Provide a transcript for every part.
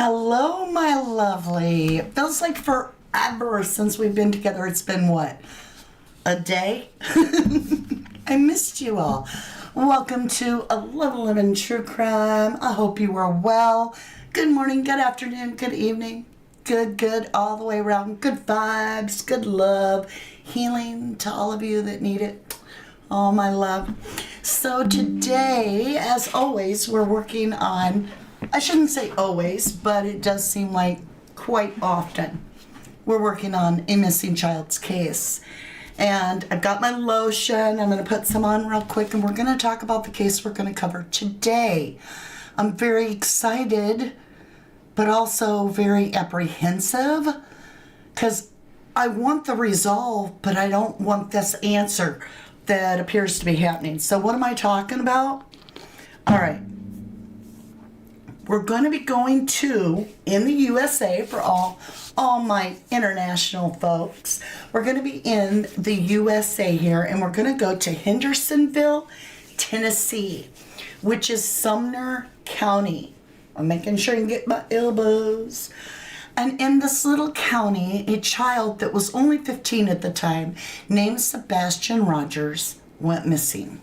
Hello, my lovely. It feels like forever since we've been together. It's been what? A day? I missed you all. Welcome to A Little Living True Crime. I hope you are well. Good morning, good afternoon, good evening. Good, all the way around. Good vibes, good love, healing to all of you that need it. All my love. So today, as always, we're working on, I shouldn't say always, but it does seem like quite often, we're working on a missing child's case. And I've got my lotion. I'm going to put some on real quick, and we're going to talk about the case we're going to cover today. I'm very excited, but also very apprehensive, because I want the resolve, but I don't want this answer that appears to be happening. So what am I talking about? All right. We're going to be going to, in the USA, for all my international folks, we're going to be in the USA here, and we're going to go to Hendersonville, Tennessee, which is Sumner County. I'm making sure I can get my elbows. And in this little county, a child that was only 15 at the time, named Sebastian Rogers, went missing.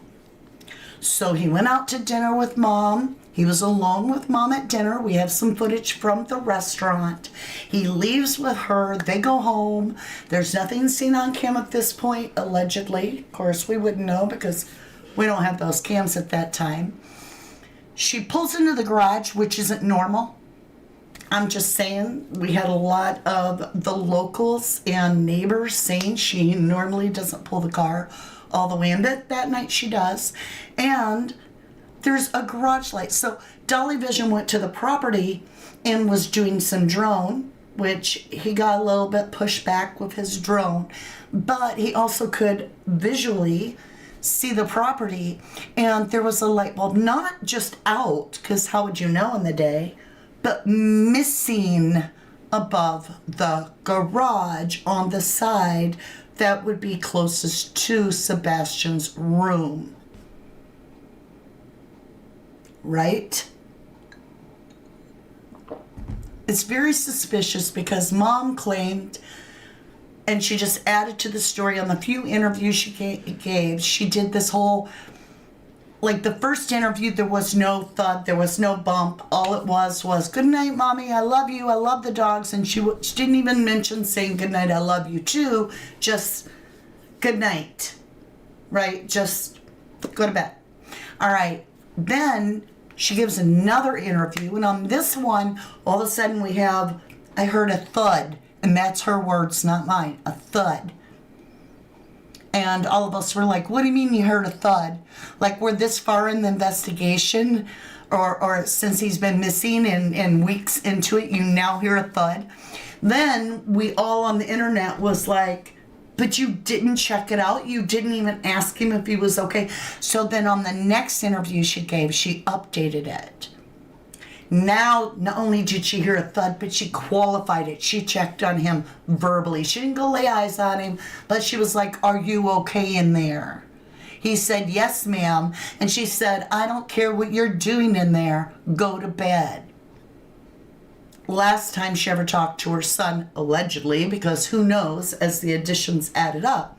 So he went out to dinner with mom. He was alone with mom at dinner. We have some footage from the restaurant. He leaves with her. They go home. There's nothing seen on cam at this point, allegedly. Of course, we wouldn't know because we don't have those cams at that time. She pulls into the garage, which isn't normal. I'm just saying, we had a lot of the locals and neighbors saying she normally doesn't pull the car all the way in, but that night she does. And there's a garage light. So Dolly Vision went to the property and was doing some drone, which he got a little bit pushed back with his drone, but he also could visually see the property, and there was a light bulb, not just out, because how would you know in the day, but missing above the garage on the side that would be closest to Sebastian's room. Right? It's very suspicious because mom claimed, and she just added to the story on the few interviews she gave, she did this whole, like the first interview, there was no thud, there was no bump. All it was, good night, mommy, I love you, I love the dogs. And she didn't even mention saying good night, I love you too, just good night, right? Just go to bed. All right, then she gives another interview, and on this one, all of a sudden we have, I heard a thud, and that's her words, not mine, a thud. And all of us were like, what do you mean you heard a thud? Like, we're this far in the investigation, or since he's been missing and weeks into it, you now hear a thud. Then we all on the internet was like, but you didn't check it out? You didn't even ask him if he was okay? So then on the next interview she gave, she updated it. Now, not only did she hear a thud, but she qualified it. She checked on him verbally. She didn't go lay eyes on him, but she was like, are you okay in there? He said, yes, ma'am. And she said, I don't care what you're doing in there. Go to bed. Last time she ever talked to her son, allegedly, because who knows, as the additions added up.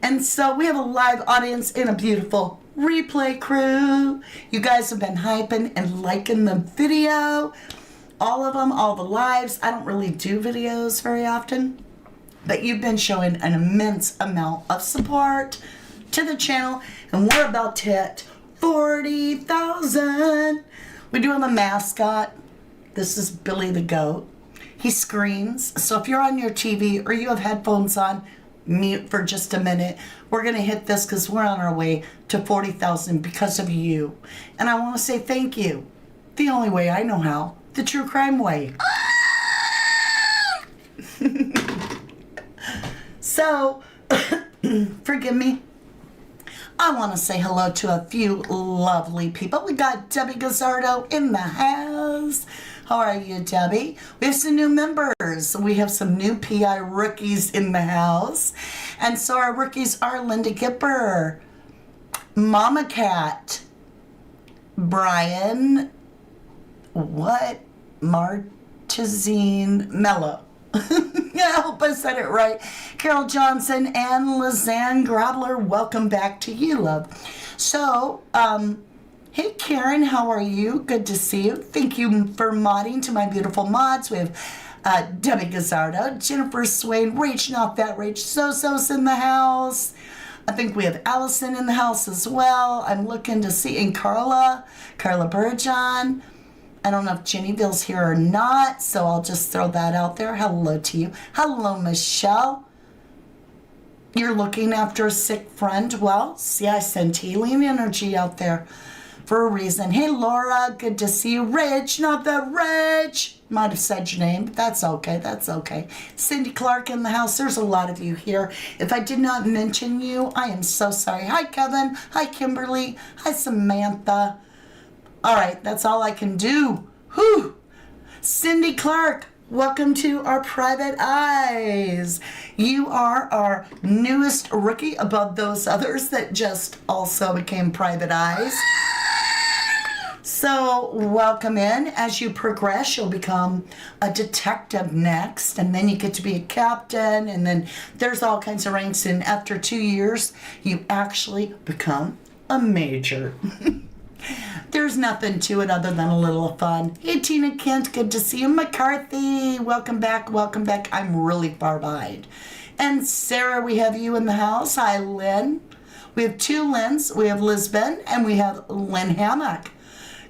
And so we have a live audience and a beautiful replay crew. You guys have been hyping and liking the video. All of them, all the lives. I don't really do videos very often, but you've been showing an immense amount of support to the channel, and we're about to hit 40,000. We do have a mascot. This is Billy the Goat. He screams. So if you're on your TV or you have headphones on, mute for just a minute. We're going to hit this because we're on our way to 40,000 because of you. And I want to say thank you. The only way I know how. The true crime way. So, forgive me. I want to say hello to a few lovely people. We got Debbie Gazzardo in the house. How are you, Debbie? We have some new members. We have some new PI rookies in the house. And so our rookies are Linda Gipper, Mama Cat, Brian, Tizine Mello. I hope I said it right. Carol Johnson and Lizanne Grabler, welcome back to you, love. So, hey Karen, how are you? Good to see you. Thank you for modding to my beautiful mods. We have Debbie Gazzardo, Jennifer Swain, Rach, not that Rach, So-So's in the house. I think we have Allison in the house as well. I'm looking to see, and Carla Burgeon. I don't know if Jennyville's here or not, so I'll just throw that out there. Hello to you. Hello, Michelle. You're looking after a sick friend? Well, see, I sent healing energy out there for a reason. Hey, Laura, good to see you. Rich, not that Rich. Might have said your name, but that's okay. That's okay. Cindy Clark in the house. There's a lot of you here. If I did not mention you, I am so sorry. Hi, Kevin. Hi, Kimberly. Hi, Samantha. All right, that's all I can do. Whew. Cindy Clark, welcome to our private eyes. You are our newest rookie above those others that just also became private eyes. So welcome in. As you progress, you'll become a detective next, and then you get to be a captain, and then there's all kinds of ranks, and after 2 years, you actually become a major. There's nothing to it other than a little fun. Hey, Tina Kent, good to see you. McCarthy, welcome back, welcome back. I'm really far behind. And Sarah, we have you in the house. Hi, Lynn. We have two Lyns. We have Lisbon, and we have Lynn Hammock.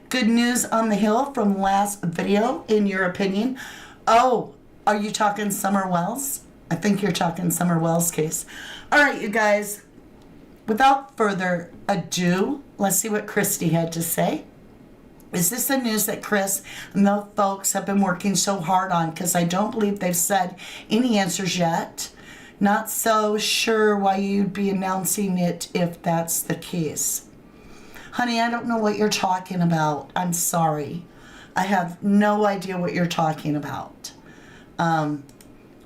Good news on the hill from last video, in your opinion. Oh, are you talking Summer Wells? I think you're talking Summer Wells case. All right, you guys. Without further ado, let's see what Christy had to say. Is this the news that Chris and the folks have been working so hard on? Because I don't believe they've said any answers yet. Not so sure why you'd be announcing it if that's the case. Honey, I don't know what you're talking about. I'm sorry. I have no idea what you're talking about. I'm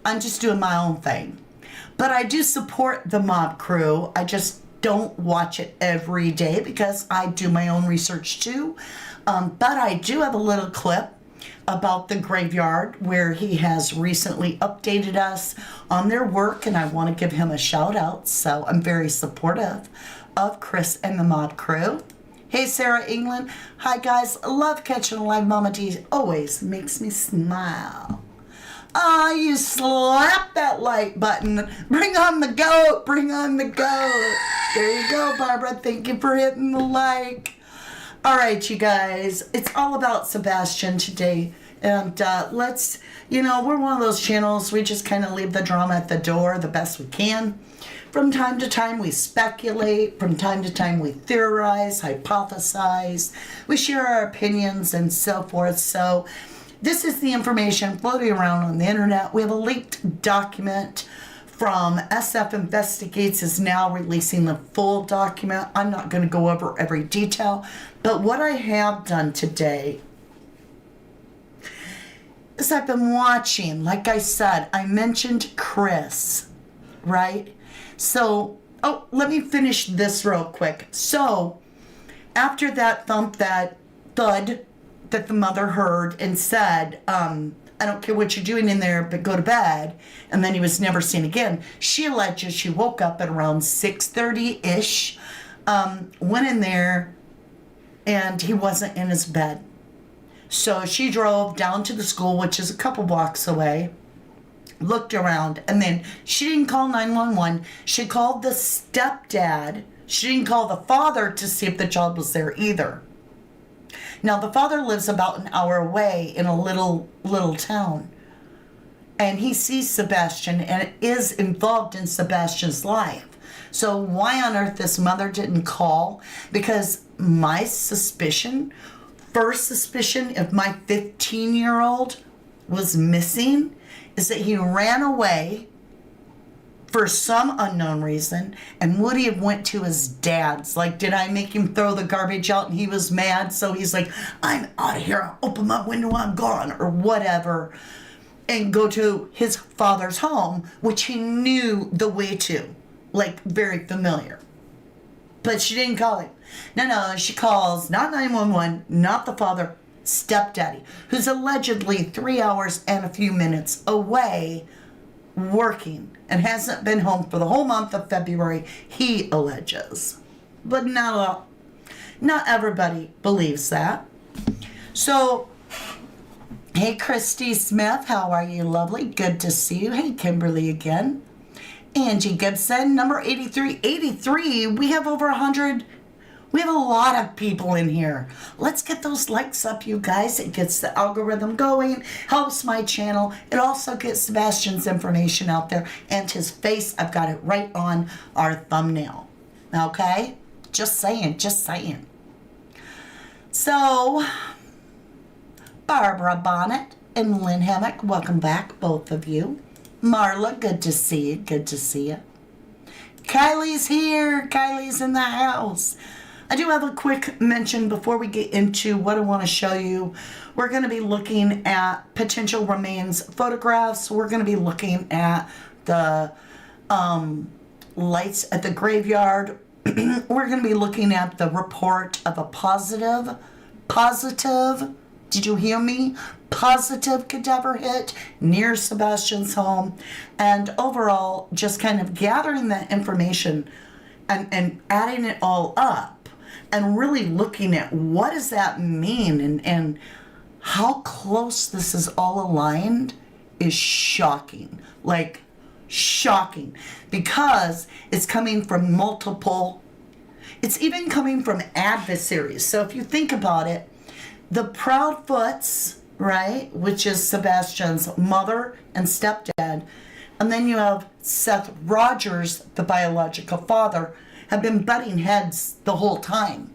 just doing my own thing. But I do support the mob crew. I just don't watch it every day because I do my own research too. But I do have a little clip about the graveyard where he has recently updated us on their work, and I want to give him a shout out. So I'm very supportive of Chris and the mob crew. Hey, Sarah England. Hi, guys. I love catching a live Mama D. Always makes me smile. Ah, you slap that like button. Bring on the goat. Bring on the goat. There you go, Barbara. Thank you for hitting the like. All right, you guys. It's all about Sebastian today. And let's, we're one of those channels. We just kind of leave the drama at the door the best we can. From time to time, we speculate. From time to time, we theorize, hypothesize. We share our opinions and so forth. So this is the information floating around on the internet. We have a leaked document from SF Investigates is now releasing the full document. I'm not going to go over every detail, but what I have done today is I've been watching, like I said, I mentioned Chris, right? So, let me finish this real quick. So, after that thump, that thud that the mother heard and said, I don't care what you're doing in there, but go to bed, and then he was never seen again, she alleges she woke up at around 6:30-ish, went in there, and he wasn't in his bed. So she drove down to the school, which is a couple blocks away, looked around, and then she didn't call 911. She called the stepdad. She didn't call the father to see if the child was there either. Now, the father lives about an hour away in a little town, and he sees Sebastian and is involved in Sebastian's life. So why on earth this mother didn't call? Because my first suspicion, if my 15-year-old was missing, is that he ran away for some unknown reason, and would he have went to his dad's? Like, did I make him throw the garbage out and he was mad, so he's like, I'm out of here, I'll open my window, I'm gone, or whatever, and go to his father's home, which he knew the way to, like, very familiar. But she didn't call him. No, she calls not 911, not the father, stepdaddy, who's allegedly 3 hours and a few minutes away working and hasn't been home for the whole month of February, he alleges. But not everybody believes that. So, hey, Christy Smith, how are you, lovely? Good to see you. Hey, Kimberly again. Angie Gibson, number 8383. We have over 100. We have a lot of people in here. Let's get those likes up, you guys. It gets the algorithm going, helps my channel. It also gets Sebastian's information out there and his face. I've got it right on our thumbnail. Okay? Just saying, just saying. So, Barbara Bonnet and Lynn Hammock, welcome back, both of you. Marla, good to see you. Good to see you. Kylie's here. Kylie's in the house. I do have a quick mention before we get into what I want to show you. We're going to be looking at potential remains photographs. We're going to be looking at the lights at the graveyard. We're going to be looking at the report of a positive, did you hear me? Positive cadaver hit near Sebastian's home. And overall, just kind of gathering that information and adding it all up and really looking at what does that mean and how close this is all aligned is shocking. Like, shocking. Because it's coming from multiple, it's even coming from adversaries. So if you think about it, the Proudfoots, right, which is Sebastian's mother and stepdad, and then you have Seth Rogers, the biological father, have been butting heads the whole time.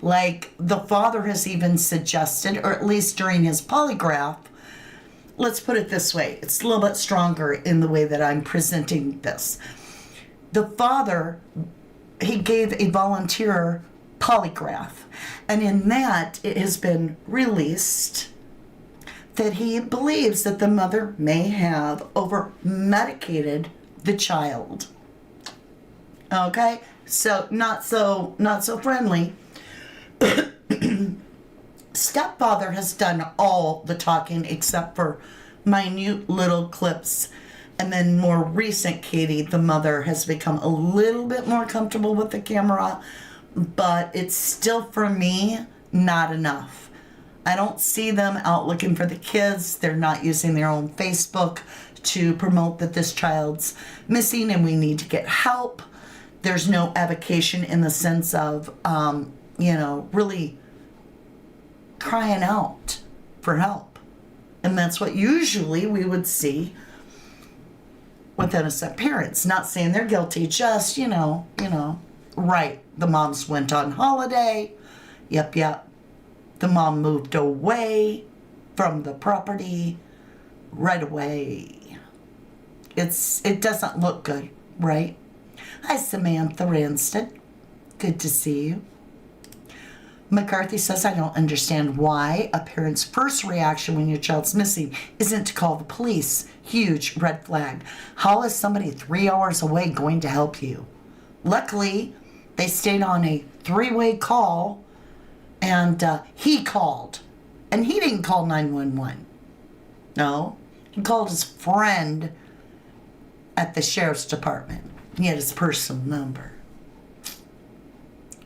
Like, the father has even suggested, or at least during his polygraph, let's put it this way, it's a little bit stronger in the way that I'm presenting this. The father, he gave a volunteer polygraph, and in that it has been released that he believes that the mother may have over medicated the child. Okay, so not so friendly. Stepfather has done all the talking except for minute little clips. And then more recent, Katie, the mother, has become a little bit more comfortable with the camera, but it's still, for me, not enough. I don't see them out looking for the kids. They're not using their own Facebook to promote that this child's missing and we need to get help. There's no avocation in the sense of, really crying out for help. And that's what usually we would see with innocent parents. Not saying they're guilty, just, right. The moms went on holiday. Yep. The mom moved away from the property right away. It doesn't look good, right? Hi, Samantha Ransted. Good to see you. McCarthy says, I don't understand why a parent's first reaction when your child's missing isn't to call the police. Huge red flag. How is somebody 3 hours away going to help you? Luckily, they stayed on a 3-way call, and he called. And he didn't call 911. No, he called his friend at the sheriff's department. He had his personal number.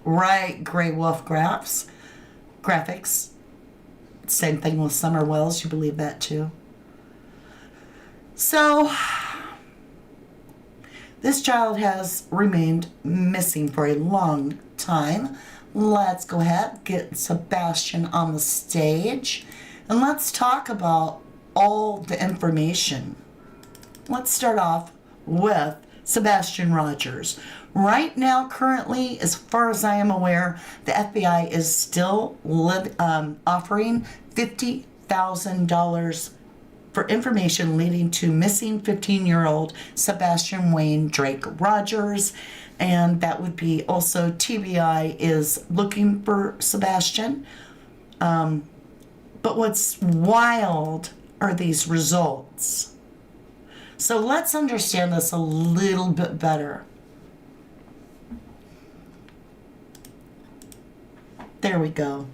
Right, Grey Wolf graphics. Same thing with Summer Wells. You believe that too? So, this child has remained missing for a long time. Let's go ahead, get Sebastian on the stage, and let's talk about all the information. Let's start off with Sebastian Rogers. Right now, currently, as far as I am aware, the FBI is still offering $50,000 for information leading to missing 15-year-old Sebastian Wayne Drake Rogers. And that would be also TBI is looking for Sebastian. But what's wild are these results. So let's understand this a little bit better. There we go.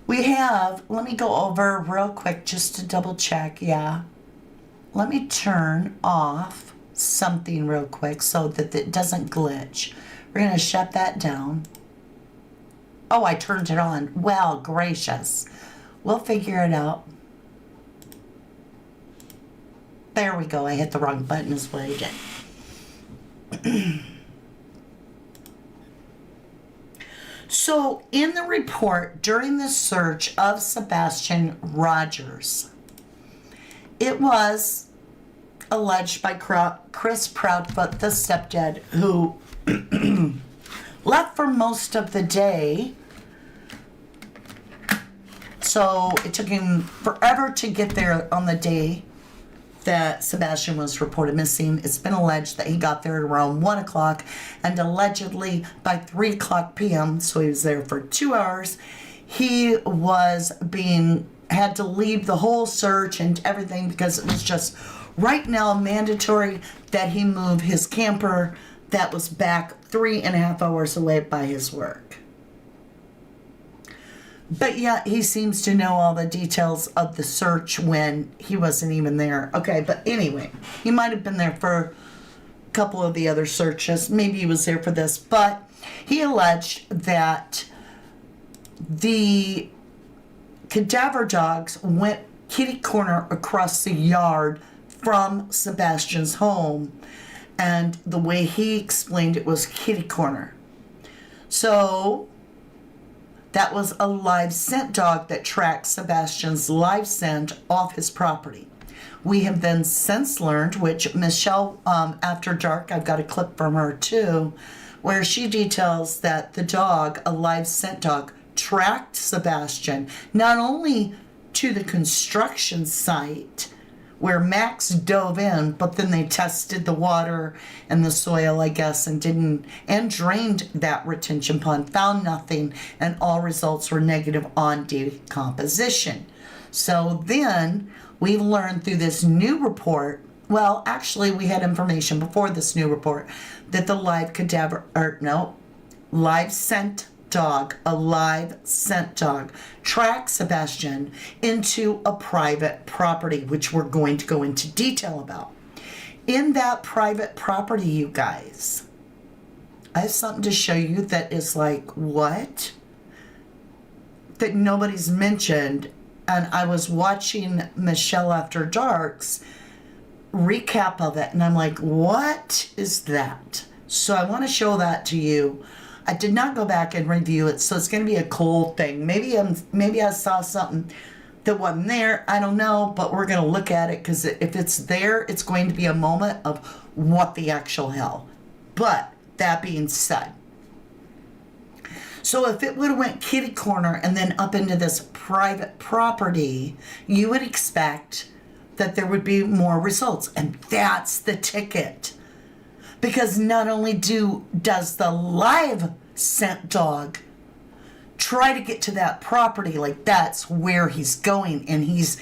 We have, let me go over real quick just to double check, yeah. Let me turn off something real quick so that it doesn't glitch. We're going to shut that down. Oh, I turned it on. Well, gracious. We'll figure it out. There we go. I hit the wrong button is what I did. So, in the report during the search of Sebastian Rogers, it was alleged by Chris Proudfoot, the stepdad, who left for most of the day. So, it took him forever to get there on the day that Sebastian was reported missing. It's been alleged that he got there at around 1 o'clock and allegedly by 3 o'clock p.m., so he was there for 2 hours, he was had to leave the whole search and everything because it was just right now mandatory that he move his camper that was back 3.5 hours away by his work. But yet he seems to know all the details of the search when he wasn't even there. Okay, but anyway, he might have been there for a couple of the other searches. Maybe he was there for this. But he alleged that the cadaver dogs went kitty corner across the yard from Sebastian's home. And the way he explained it was kitty corner. So that was a live scent dog that tracked Sebastian's live scent off his property. We have then since learned, which Michelle, after dark, I've got a clip from her too, where she details that the dog, a live scent dog, tracked Sebastian not only to the construction site where Max dove in, but then they tested the water and the soil, I guess, and drained that retention pond, found nothing, and all results were negative on decomposition. So then we learned through this new report, well, actually we had information before this new report, that the live scent dog, a live scent dog, tracked Sebastian into a private property, which we're going to go into detail about. In that private property, you guys, I have something to show you that is like, what? That nobody's mentioned. And I was watching Michelle After Dark's recap of it, and I'm like, what is that? So I want to show that to you. I did not go back and review it, so it's going to be a cold thing. Maybe I saw something that wasn't there. I don't know, but we're going to look at it because if it's there, it's going to be a moment of what the actual hell. But that being said, so if it would have went kitty corner and then up into this private property, you would expect that there would be more results, and that's the ticket. Because not only does the live scent dog try to get to that property, like that's where he's going, and he's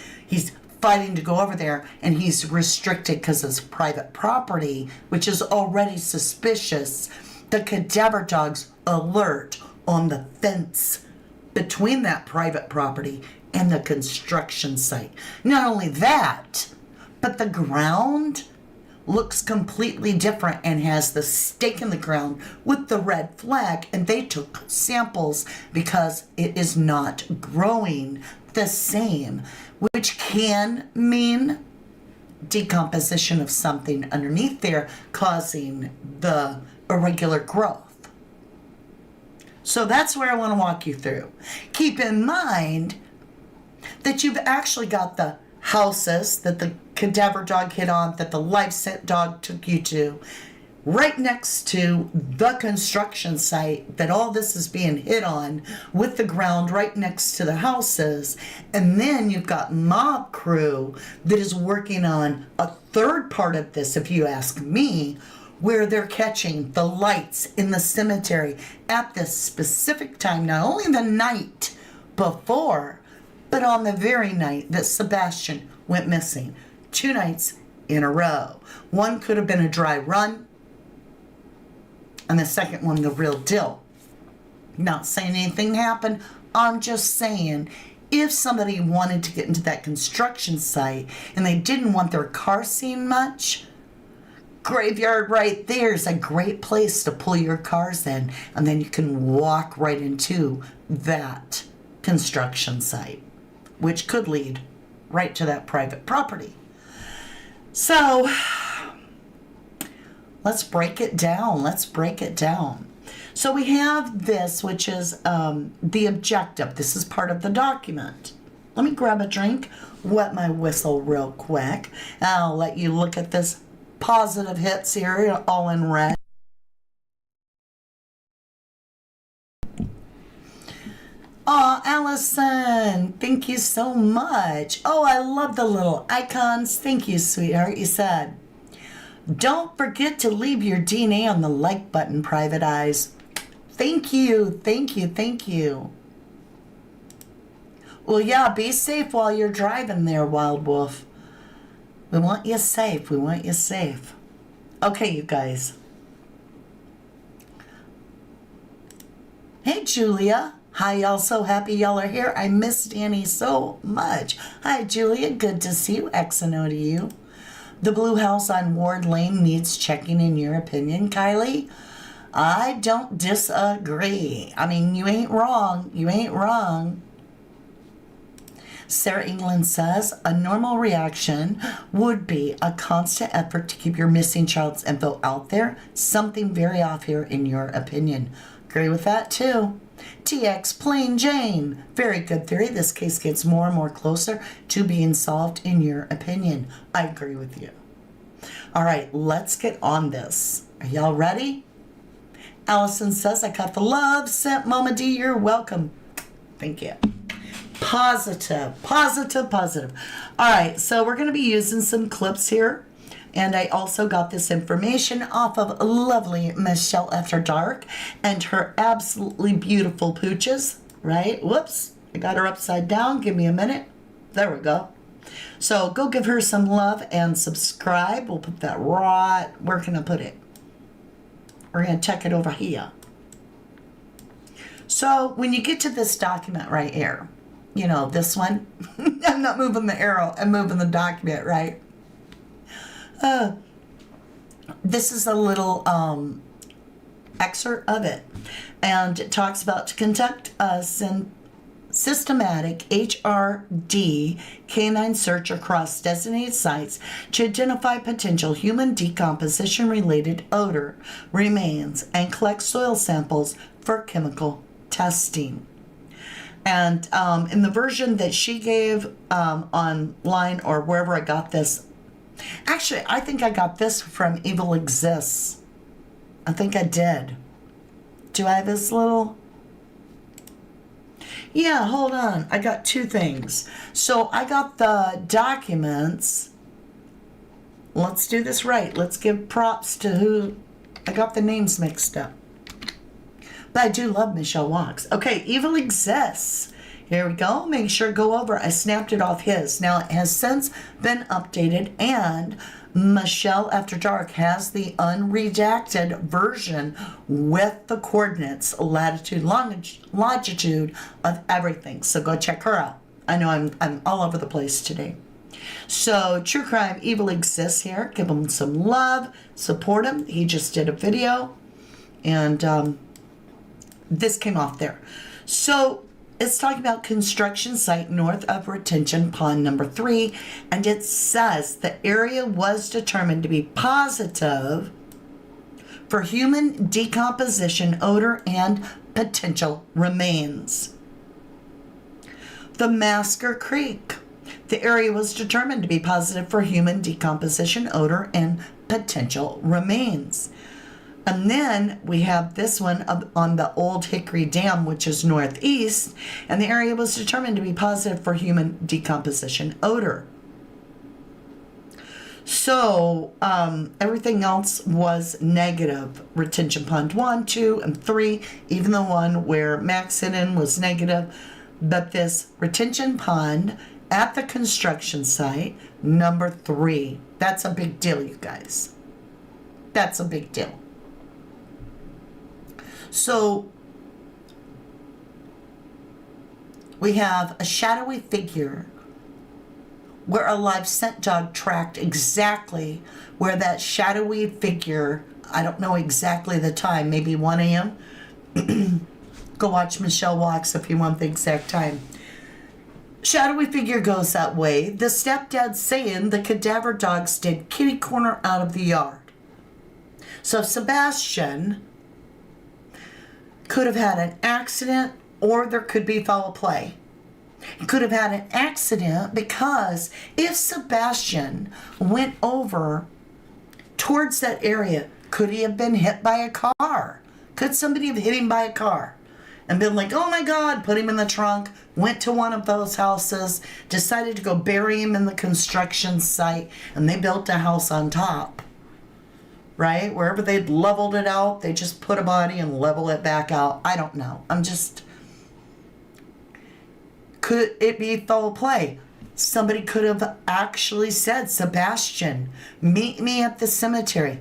fighting to go over there, and he's restricted because it's private property, which is already suspicious. The cadaver dogs alert on the fence between that private property and the construction site. Not only that, but the ground looks completely different and has the stake in the ground with the red flag, and they took samples because it is not growing the same, which can mean decomposition of something underneath there causing the irregular growth. So that's where I want to walk you through. Keep in mind that you've actually got the houses that the cadaver dog hit on, that the live scent dog took you to, right next to the construction site that all this is being hit on, with the ground right next to the houses. And then you've got mob crew that is working on a third part of this, if you ask me, where they're catching the lights in the cemetery at this specific time, not only the night before, but on the very night that Sebastian went missing. 2 nights in a row. One could have been a dry run, and the second one the real deal. Not saying anything happened. I'm just saying, if somebody wanted to get into that construction site and they didn't want their car seen much, graveyard right there is a great place to pull your cars in, and then you can walk right into that construction site, which could lead right to that private property. So let's break it down. Let's break it down. So we have this, which is the objective. This is part of the document. Let me grab a drink, wet my whistle real quick, and I'll let you look at this positive hits here, all in red. Oh, Allison, thank you so much. Oh, I love the little icons. Thank you, sweetheart. You said, don't forget to leave your DNA on the like button, Private Eyes. Thank you, thank you, thank you. Well, yeah, be safe while you're driving there, Wild Wolf. We want you safe. We want you safe. Okay, you guys. Hey, Julia. Hi, y'all. So happy y'all are here. I miss Danny so much. Hi, Julia. Good to see you. XNO to you. The blue house on Ward Lane needs checking, in your opinion, Kylie? I don't disagree. I mean, you ain't wrong. You ain't wrong. Sarah England says, a normal reaction would be a constant effort to keep your missing child's info out there. Something very off here, in your opinion. Agree with that, too. TX Plain Jane. Very good theory. This case gets more and more closer to being solved, in your opinion. I agree with you. All right, let's get on this. Are y'all ready? Allison says, I got the love sent, Mama D. You're welcome. Thank you. Positive, positive, positive. All right, so we're going to be using some clips here. And I also got this information off of lovely Michelle After Dark and her absolutely beautiful pooches, right? Whoops, I got her upside down. Give me a minute. There we go. So go give her some love and subscribe. We'll put that right, where can I put it? We're going to check it over here. So when you get to this document right here, you know, this one, I'm not moving the arrow, I'm moving the document, right? This is a little excerpt of it, and it talks about to conduct a systematic HRD canine search across designated sites to identify potential human decomposition related odor remains and collect soil samples for chemical testing. And in the version that she gave online, or wherever I got this, actually, I think I got this from Evil Exists. I think I did. Do I have this little? Yeah, hold on. I got two things. So I got the documents. Let's do this right. Let's give props to who. I got the names mixed up. But I do love Michelle Walks. Okay, Evil Exists. Here we go. Make sure to go over. I snapped it off his. Now, it has since been updated, and Michelle After Dark has the unredacted version with the coordinates, latitude, longitude of everything. So go check her out. I know I'm all over the place today. So, True Crime Evil Exists here. Give him some love. Support him. He just did a video, and this came off there. So, it's talking about construction site north of retention pond number 3, and it says the area was determined to be positive for human decomposition, odor, and potential remains. The Masker Creek. The area was determined to be positive for human decomposition, odor, and potential remains. And then we have this one on the Old Hickory Dam, which is northeast, and the area was determined to be positive for human decomposition odor. So everything else was negative. Retention pond 1, 2, and 3, even the one where Max hidden was negative. But this retention pond at the construction site, number 3, that's a big deal, you guys. That's a big deal. So We have a shadowy figure where a live scent dog tracked exactly where that shadowy figure, I don't know exactly the time, maybe 1 a.m. Go watch Michelle Walks if you want the exact time. Shadowy figure goes that way. The stepdad's saying the cadaver dogs did kitty corner out of the yard. So Sebastian could have had an accident, or there could be foul play. He could have had an accident because if Sebastian went over towards that area, could he have been hit by a car? Could somebody have hit him by a car and been like, oh my God, put him in the trunk, went to one of those houses, decided to go bury him in the construction site, and they built a house on top, right? Wherever they'd leveled it out, they just put a body and level it back out. I don't know. Could it be foul play? Somebody could have actually said, Sebastian, meet me at the cemetery.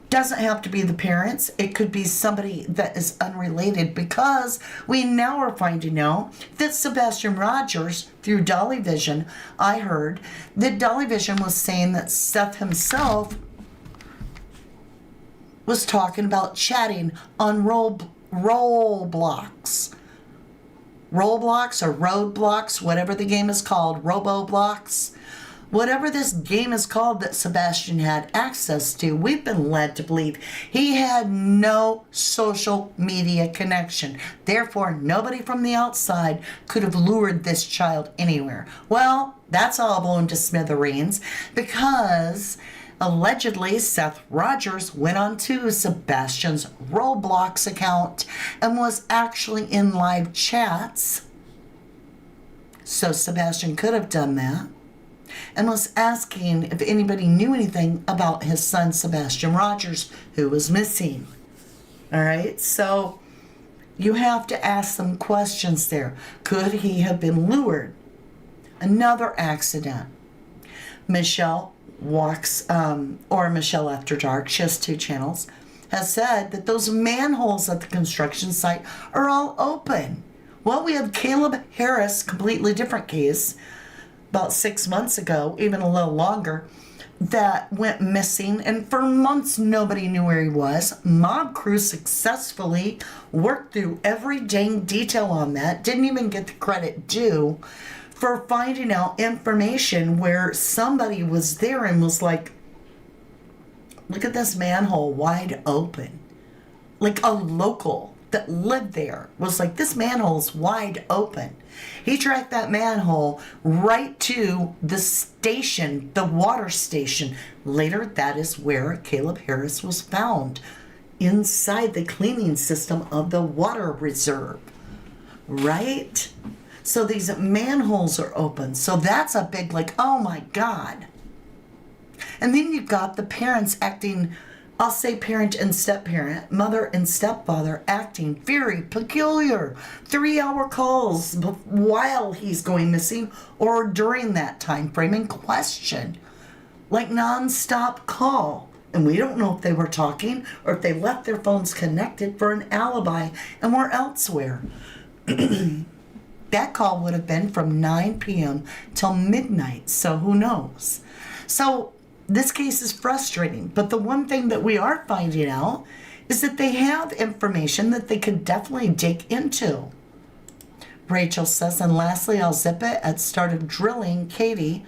Doesn't have to be the parents. It could be somebody that is unrelated, because we now are finding out that Sebastian Rogers, through Dolly Vision, I heard that Dolly Vision was saying that Seth himself was talking about chatting on Roblox or Roadblocks, whatever the game is called, Roboblocks. Whatever this game is called that Sebastian had access to, we've been led to believe he had no social media connection. Therefore, nobody from the outside could have lured this child anywhere. Well, that's all blown to smithereens, because allegedly Seth Rogers went onto Sebastian's Roblox account and was actually in live chats. So Sebastian could have done that, and was asking if anybody knew anything about his son Sebastian Rogers, who was missing. All right, so you have to ask some questions there. Could he have been lured? Another accident. Michelle Walks, or Michelle After Dark, she has 2 channels, has said that those manholes at the construction site are all open. Well, we have Caleb Harris, completely different case, about 6 months ago, even a little longer, that went missing, and for months nobody knew where he was. Mob crew successfully worked through every dang detail on that, didn't even get the credit due for finding out information where somebody was there and was like, look at this manhole wide open. Like a local that lived there was like, this manhole's wide open. He tracked that manhole right to the station, the water station. Later, that is where Caleb Harris was found, inside the cleaning system of the water reserve, right? So these manholes are open. So that's a big, like, oh my God. And then you've got the parents acting, I'll say parent and step-parent, mother and stepfather acting very peculiar. 3-hour calls while he's going missing or during that time frame in question. Like non-stop call. And we don't know if they were talking or if they left their phones connected for an alibi and were elsewhere. That call would have been from 9 p.m. till midnight, so who knows? So this case is frustrating, but the one thing that we are finding out is that they have information that they could definitely dig into. Rachel says, and lastly, I'll zip it, at started drilling Katie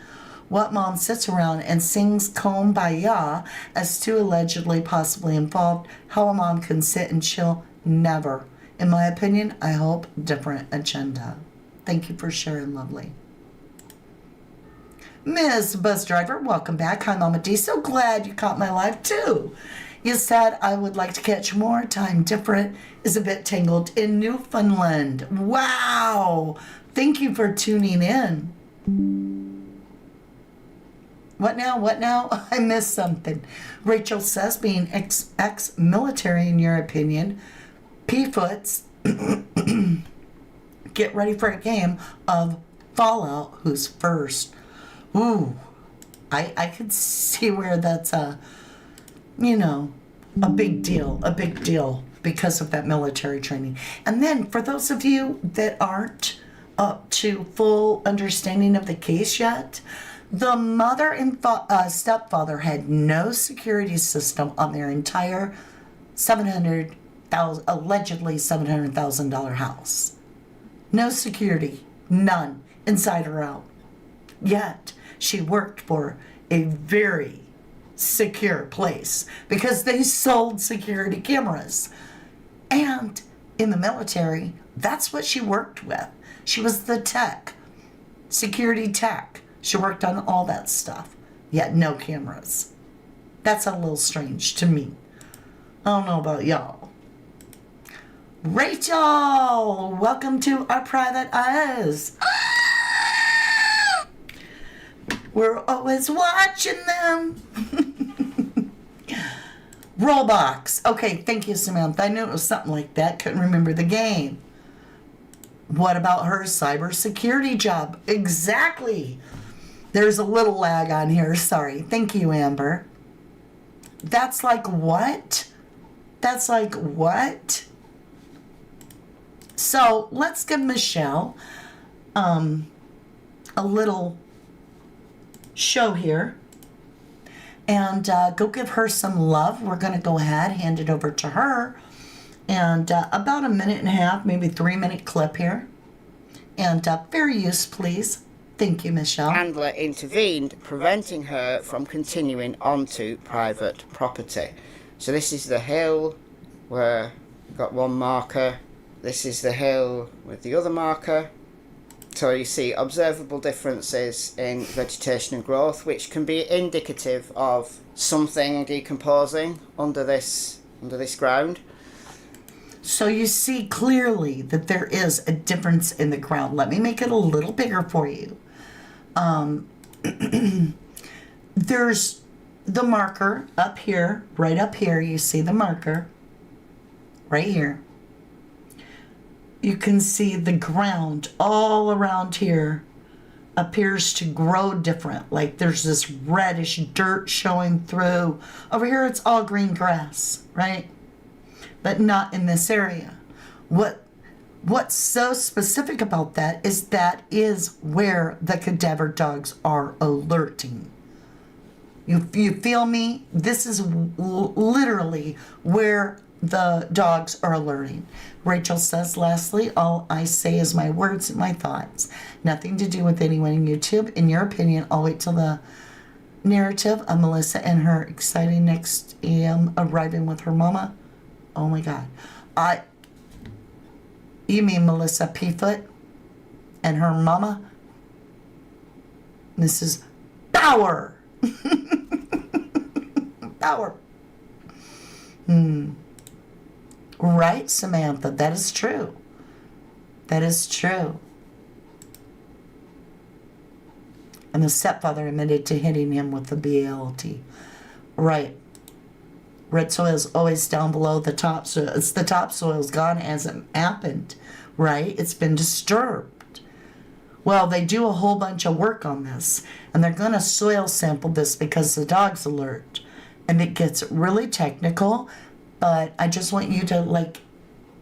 what mom sits around and sings Kumbaya as 2 allegedly possibly involved. How a mom can sit and chill, never. In my opinion, I hope different agenda. Thank you for sharing, lovely. Ms. Bus Driver, welcome back. Hi, Mama D. So glad you caught my live, too. You said I would like to catch more. Time different is a bit tangled in Newfoundland. Wow. Thank you for tuning in. What now? What now? I missed something. Rachel says, being ex-military, in your opinion, P-Foots, get ready for a game of Fallout, who's first. Ooh, I could see where that's a big deal because of that military training. And then for those of you that aren't up to full understanding of the case yet. The mother and stepfather had no security system on their entire allegedly $700,000 house. No security, none, inside or out. Yet she worked for a very secure place because they sold security cameras. And in the military, that's what she worked with. She was the tech, security tech. She worked on all that stuff, yet no cameras. That's a little strange to me. I don't know about y'all. Rachel, welcome to our private eyes. We're always watching them. Roblox. Okay, thank you, Samantha. I knew it was something like that. Couldn't remember the game. What about her cybersecurity job? Exactly. There's a little lag on here. Sorry. Thank you, Amber. That's like what? That's like what? So let's give Michelle a little show here. And go give her some love. We're going to go ahead, hand it over to her. And about a minute and a half, maybe 3-minute clip here. And fair use, please. Thank you, Michelle. Handler intervened, preventing her from continuing onto private property. So this is the hill where we've got one marker. This is the hill with the other marker. So you see observable differences in vegetation and growth, which can be indicative of something decomposing under this ground. So you see clearly that there is a difference in the ground. Let me make it a little bigger for you. There's the marker up here, right up here. You see the marker right here. You can see the ground all around here appears to grow different. Like there's this reddish dirt showing through. Over here it's all green grass, right? But not in this area. What's so specific about that is where the cadaver dogs are alerting. You feel me? This is literally where the dogs are alerting. Rachel says, lastly, all I say is my words and my thoughts. Nothing to do with anyone in YouTube. In your opinion, I'll wait till the narrative of Melissa and her exciting next AM arriving with her mama. Oh my God. You mean Melissa P-Foot and her mama? Mrs. Bauer. Bauer. Right, Samantha. That is true. That is true. And the stepfather admitted to hitting him with the BLT. Right. Red soil is always down below the topsoil. It's the topsoil's gone, hasn't happened, right? It's been disturbed. Well, they do a whole bunch of work on this, and they're going to soil sample this because the dog's alert. And it gets really technical, but I just want you to,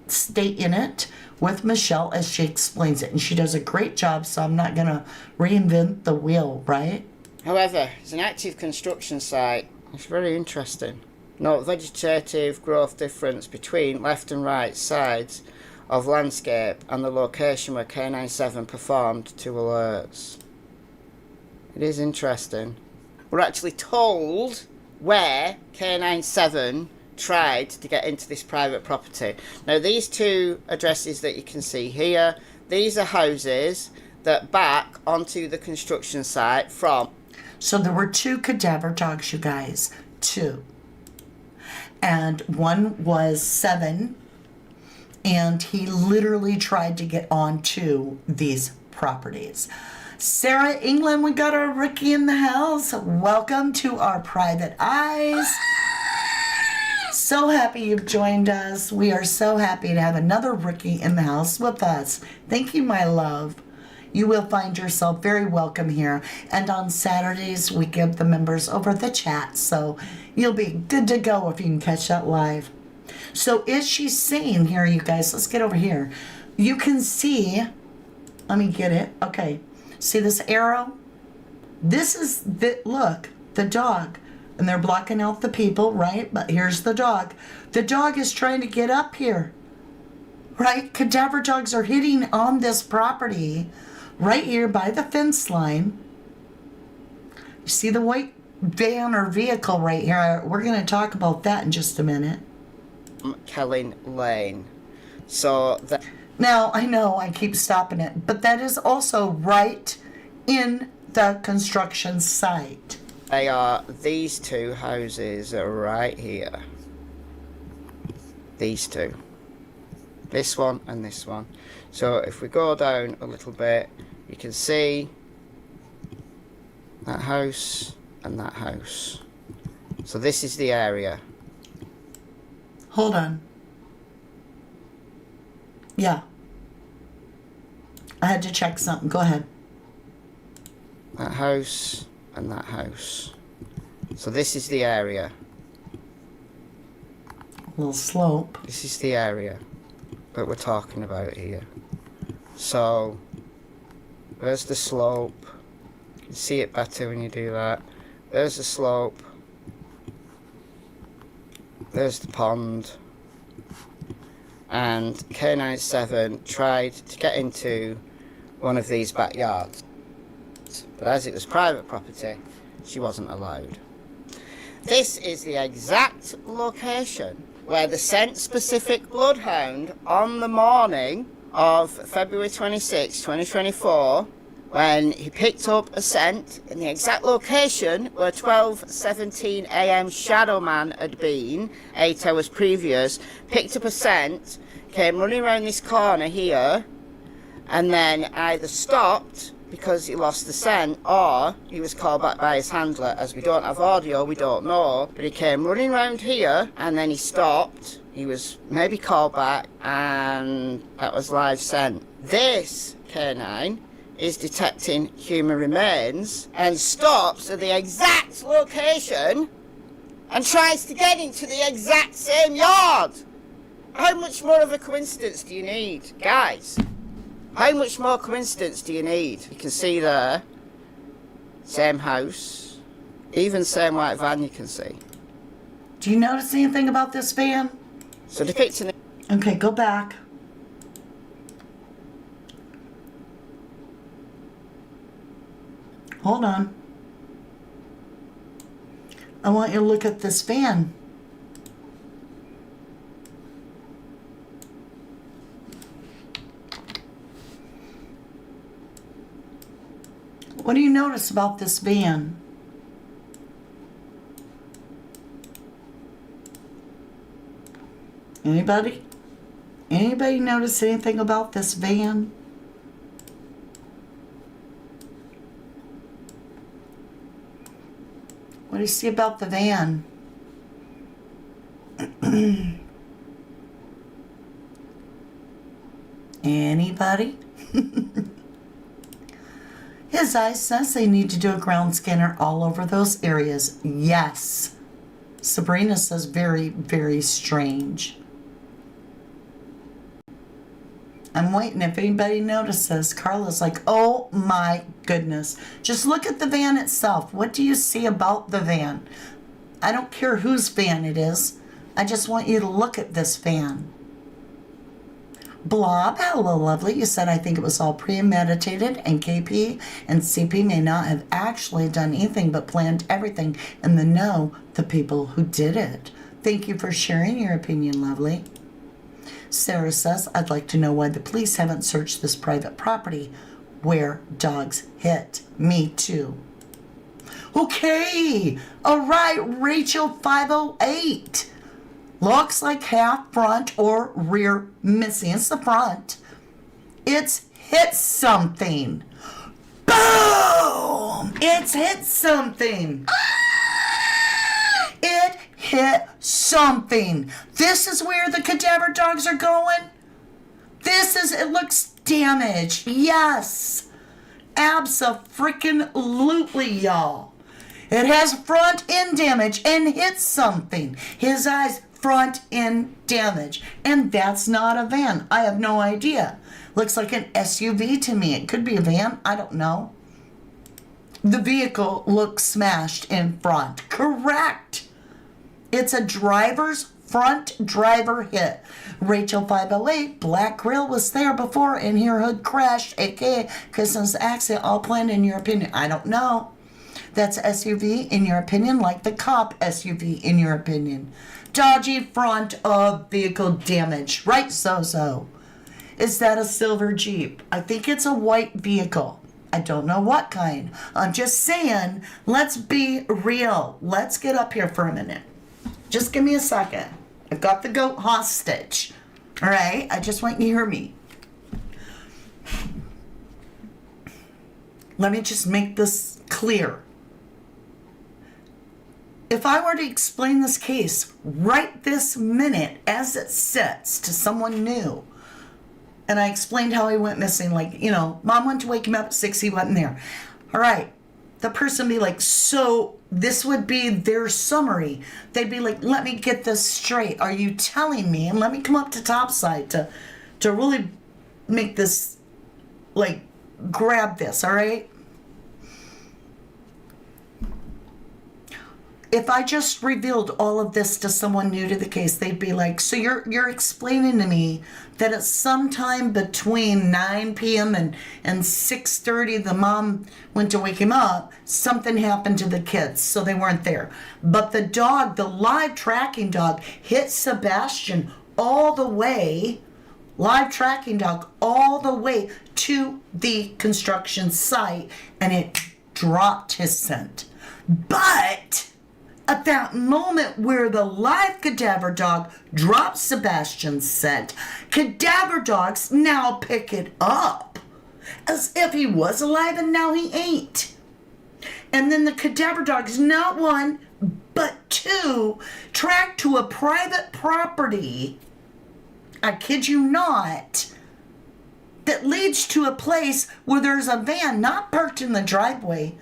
stay in it with Michelle as she explains it. And she does a great job, so I'm not going to reinvent the wheel, right? However, it's an active construction site. It's very interesting. Note vegetative growth difference between left and right sides of landscape and the location where K97 performed 2 alerts. It is interesting. We're actually told where K97 tried to get into this private property. Now these 2 addresses that you can see here, these are houses that back onto the construction site from. So there were 2 cadaver dogs, you guys. 2. And one was 7, and he literally tried to get onto these properties. Sarah England, we got our rookie in the house. Welcome to our private eyes. So happy you've joined us. We are so happy to have another rookie in the house with us. Thank you, my love. You will find yourself very welcome here. And on Saturdays, we give the members over the chat. So you'll be good to go if you can catch that live. So is she saying here, you guys, let's get over here. You can see Let me get it. Okay. See this arrow? This is look, the dog. And they're blocking out the people, right? But here's the dog. The dog is trying to get up here. Right? Cadaver dogs are hitting on this property right here by the fence line. You see the white van or vehicle right here? We're going to talk about that in just a minute. Kelling Lane. So that. Now, I know I keep stopping it, but that is also right in the construction site. They are these two houses are right here. These two. This one and this one. So if we go down a little bit, you can see that house and that house. So this is the area. Hold on. Yeah. I had to check something. Go ahead. That house and that house. So this is the area. A little slope. This is the area that we're talking about here. So there's the slope. You can see it better when you do that. There's the slope. There's the pond. And K97 tried to get into one of these backyards. But as it was private property, she wasn't allowed. This is the exact location where the scent-specific bloodhound on the morning of February 26, 2024, when he picked up a scent in the exact location where 12:17 a.m. Shadow Man had been 8 hours previous, picked up a scent, came running around this corner here, and then either stopped because he lost the scent, or he was called back by his handler. As we don't have audio, we don't know, but he came running around here and then he stopped. He was maybe called back, and that was live scent. This canine is detecting human remains and stops at the exact location and tries to get into the exact same yard. How much more of a coincidence do you need, guys? How much more coincidence do you need? You can see there, same house, even same white van you can see. Do you notice anything about this van? So depicting it. Okay, go back. Hold on. I want you to look at this van. What do you notice about this van? Anybody? Anybody notice anything about this van? What do you see about the van? Anybody? His eyes says they need to do a ground scanner all over those areas. Yes. Sabrina says very, very strange. I'm waiting if anybody notices. Carla's like, oh my goodness. Just look at the van itself. What do you see about the van? I don't care whose van it is. I just want you to look at this van. Blob, hello lovely. You said I think it was all premeditated, and KP and CP may not have actually done anything but planned everything and then know the people who did it. Thank you for sharing your opinion, lovely. Sarah says, I'd like to know why the police haven't searched this private property where dogs hit. Me too. Okay. All right, Rachel 508. Looks like half front or rear missing. It's the front. It's hit something. Boom! It's hit something. It hit something. This is where the cadaver dogs are going. It looks damaged. Yes. Abso-freaking-lutely, y'all. It has front end damage and hit something. His eyes front end damage. And that's not a van. I have no idea. Looks like an SUV to me. It could be a van. I don't know. The vehicle looks smashed in front. Correct. It's a front driver hit. Rachel 508, black grill was there before and her hood crashed, aka Kristen's accident, all planned in your opinion. I don't know. That's SUV in your opinion, like the cop SUV in your opinion. Dodgy front of vehicle damage. Right, so. Is that a silver Jeep? I think it's a white vehicle. I don't know what kind. I'm just saying, let's be real. Let's get up here for a minute. Just give me a second. I've got the goat hostage. All right? I just want you to hear me. Let me just make this clear. If I were to explain this case right this minute as it sits to someone new, and I explained how he went missing, like, Mom went to wake him up at 6, he wasn't there. All right. The person be like, so this would be their summary. They'd be like, let me get this straight. Are you telling me? And let me come up to topside to really make this, grab this, all right? If I just revealed all of this to someone new to the case, they'd be like, so you're explaining to me that at some time between 9 p.m. and 6:30, the mom went to wake him up, something happened to the kids, so they weren't there. But the dog, the live tracking dog, hit Sebastian all the way, live tracking dog, all the way to the construction site, and it dropped his scent. But at that moment where the live cadaver dog drops Sebastian's scent, cadaver dogs now pick it up as if he was alive and now he ain't. And then the cadaver dogs, not one, but two, track to a private property, I kid you not, that leads to a place where there's a van not parked in the driveway,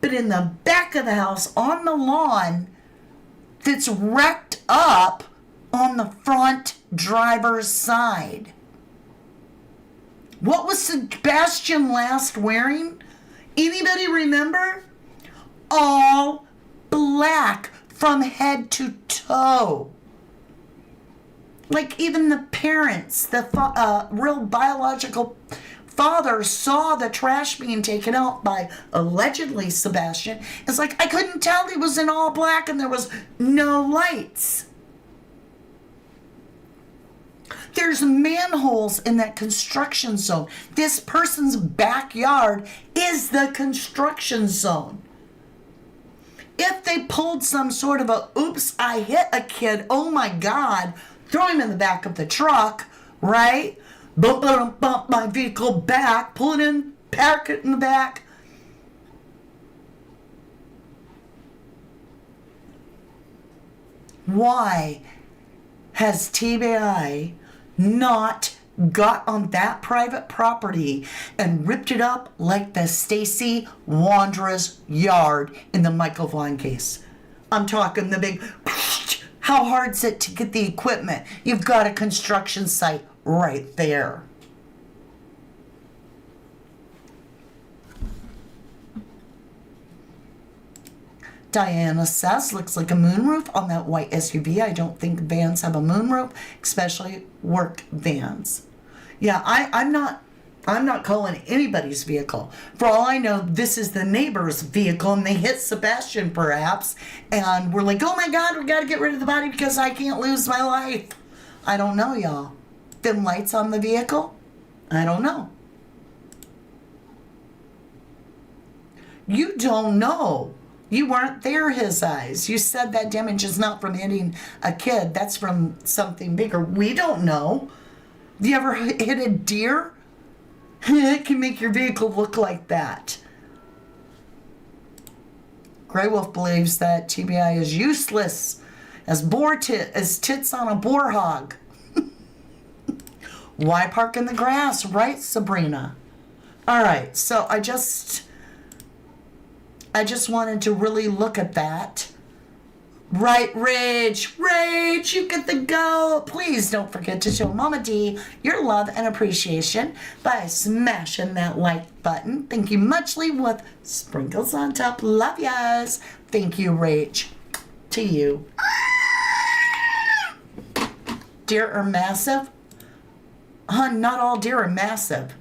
but in the back of the house on the lawn that's wrecked up on the front driver's side. What was Sebastian last wearing? Anybody remember? All black from head to toe. Like even the parents, the real biological father saw the trash being taken out by allegedly Sebastian. It's like, I couldn't tell he was in all black and there was no lights. There's manholes in that construction zone. This person's backyard is the construction zone. If they pulled some sort of a, oops, I hit a kid, oh my God, throw him in the back of the truck, right? Bump my vehicle back, pull it in, park it in the back. Why has TBI not got on that private property and ripped it up like the Stacy Wandra's yard in the Michael Vaughn case? I'm talking the big, how hard is it to get the equipment? You've got a construction site right there. Diana says, looks like a moonroof on that white SUV. I don't think vans have a moonroof, especially work vans. Yeah, I'm not calling anybody's vehicle. For all I know, this is the neighbor's vehicle, and they hit Sebastian perhaps, and we're like, oh my God, we got to get rid of the body because I can't lose my life. I don't know, y'all. Them lights on the vehicle? I don't know. You don't know. You weren't there, his eyes. You said that damage is not from hitting a kid. That's from something bigger. We don't know. Do you ever hit a deer? It can make your vehicle look like that. Grey Wolf believes that TBI is useless as tits on a boar hog. Why park in the grass, right, Sabrina? All right, so I just wanted to really look at that. Right, Rage. Rage, you get the go. Please don't forget to show Mama D your love and appreciation by smashing that like button. Thank you muchly with sprinkles on top. Love yas. Thank you, Rage. To you. Deer are massive? Hun, not all deer are massive.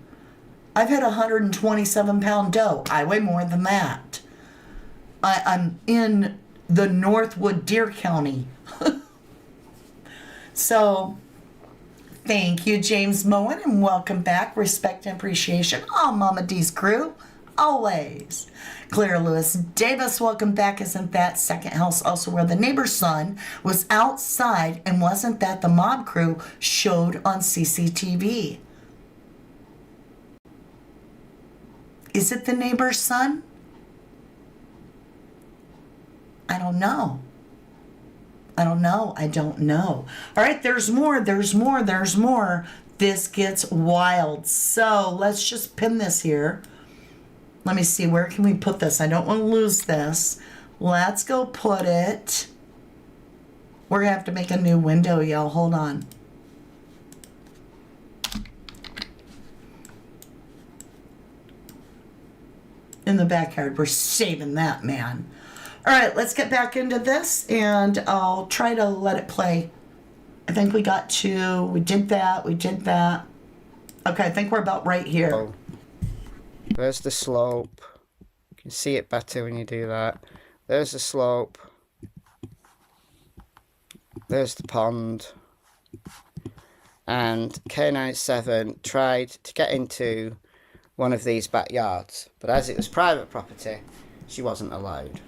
I've hit a 127-pound doe. I weigh more than that. I'm in the Northwood Deer County. So, thank you, James Moen, and welcome back. Respect and appreciation. All Mama D's crew, always. Claire Lewis Davis, welcome back. Isn't that second house also where the neighbor's son was outside, and wasn't that the mob crew showed on CCTV? Is it the neighbor's son? I don't know. I don't know. All right, there's more. This gets wild. So let's just pin this here. Let me see, where can we put this? I don't want to lose this. Let's go put it. We're going to have to make a new window, y'all. Hold on. In the backyard. We're saving that, man. All right, let's get back into this, and I'll try to let it play. I think we got two. We did that. Okay, I think we're about right here. Oh. There's the slope. You can see it better when you do that. There's the slope. There's the pond. And K97 tried to get into one of these backyards, but as it was private property, she wasn't allowed.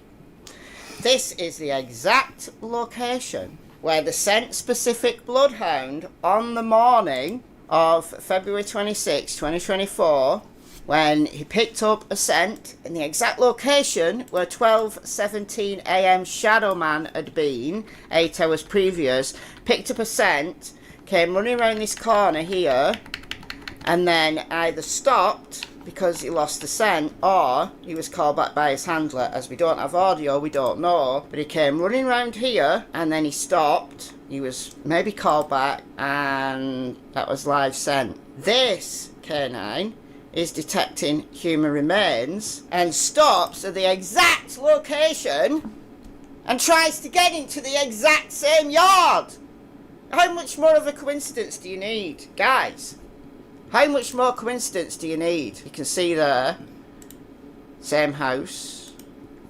This is the exact location where the scent-specific bloodhound on the morning of February 26, 2024, when he picked up a scent in the exact location where 12:17 a.m. Shadow Man had been 8 hours previous, picked up a scent, came running around this corner here, and then either stopped because he lost the scent, or he was called back by his handler. As we don't have audio, we don't know, but he came running around here and then he stopped. He was maybe called back, and that was live scent. This canine is detecting human remains and stops at the exact location and tries to get into the exact same yard. How much more of a coincidence do you need, guys? How much more coincidence do you need? You can see there, same house,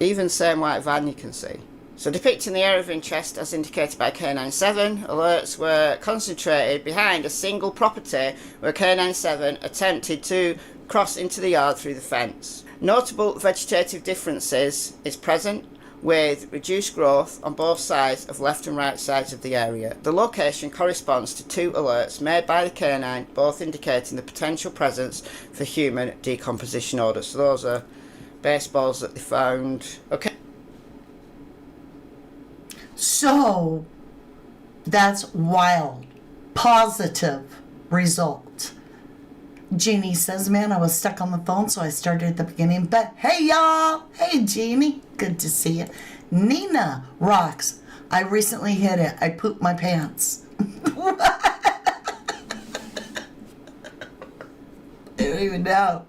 even same white van you can see. So depicting the area of interest as indicated by K97, alerts were concentrated behind a single property where K97 attempted to cross into the yard through the fence. Notable vegetative differences is present, with reduced growth on both sides of left and right sides of the area. The location corresponds to two alerts made by the canine, both indicating the potential presence for human decomposition orders. So those are baseballs that they found. Okay. So, that's wild. Positive result. Jeannie says, man, I was stuck on the phone, so I started at the beginning. But hey, y'all. Hey, Jeannie. Good to see you. Nina rocks. I recently hit it. I pooped my pants. I don't even know.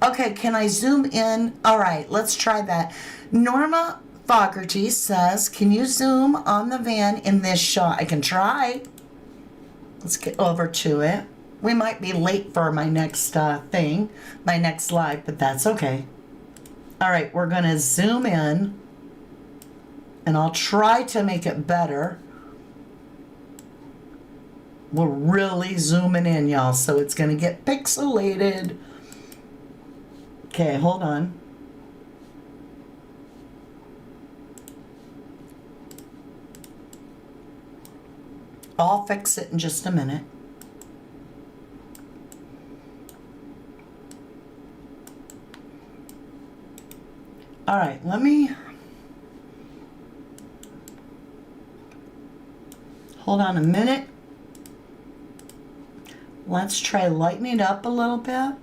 Okay, can I zoom in? All right, let's try that. Norma Fogarty says, can you zoom on the van in this shot? I can try. Let's get over to it. We might be late for my next thing, my next live, but that's okay. All right, we're going to zoom in, and I'll try to make it better. We're really zooming in, y'all, so it's going to get pixelated. Okay, hold on. I'll fix it in just a minute. All right, let me hold on a minute. Let's try lightening it up a little bit.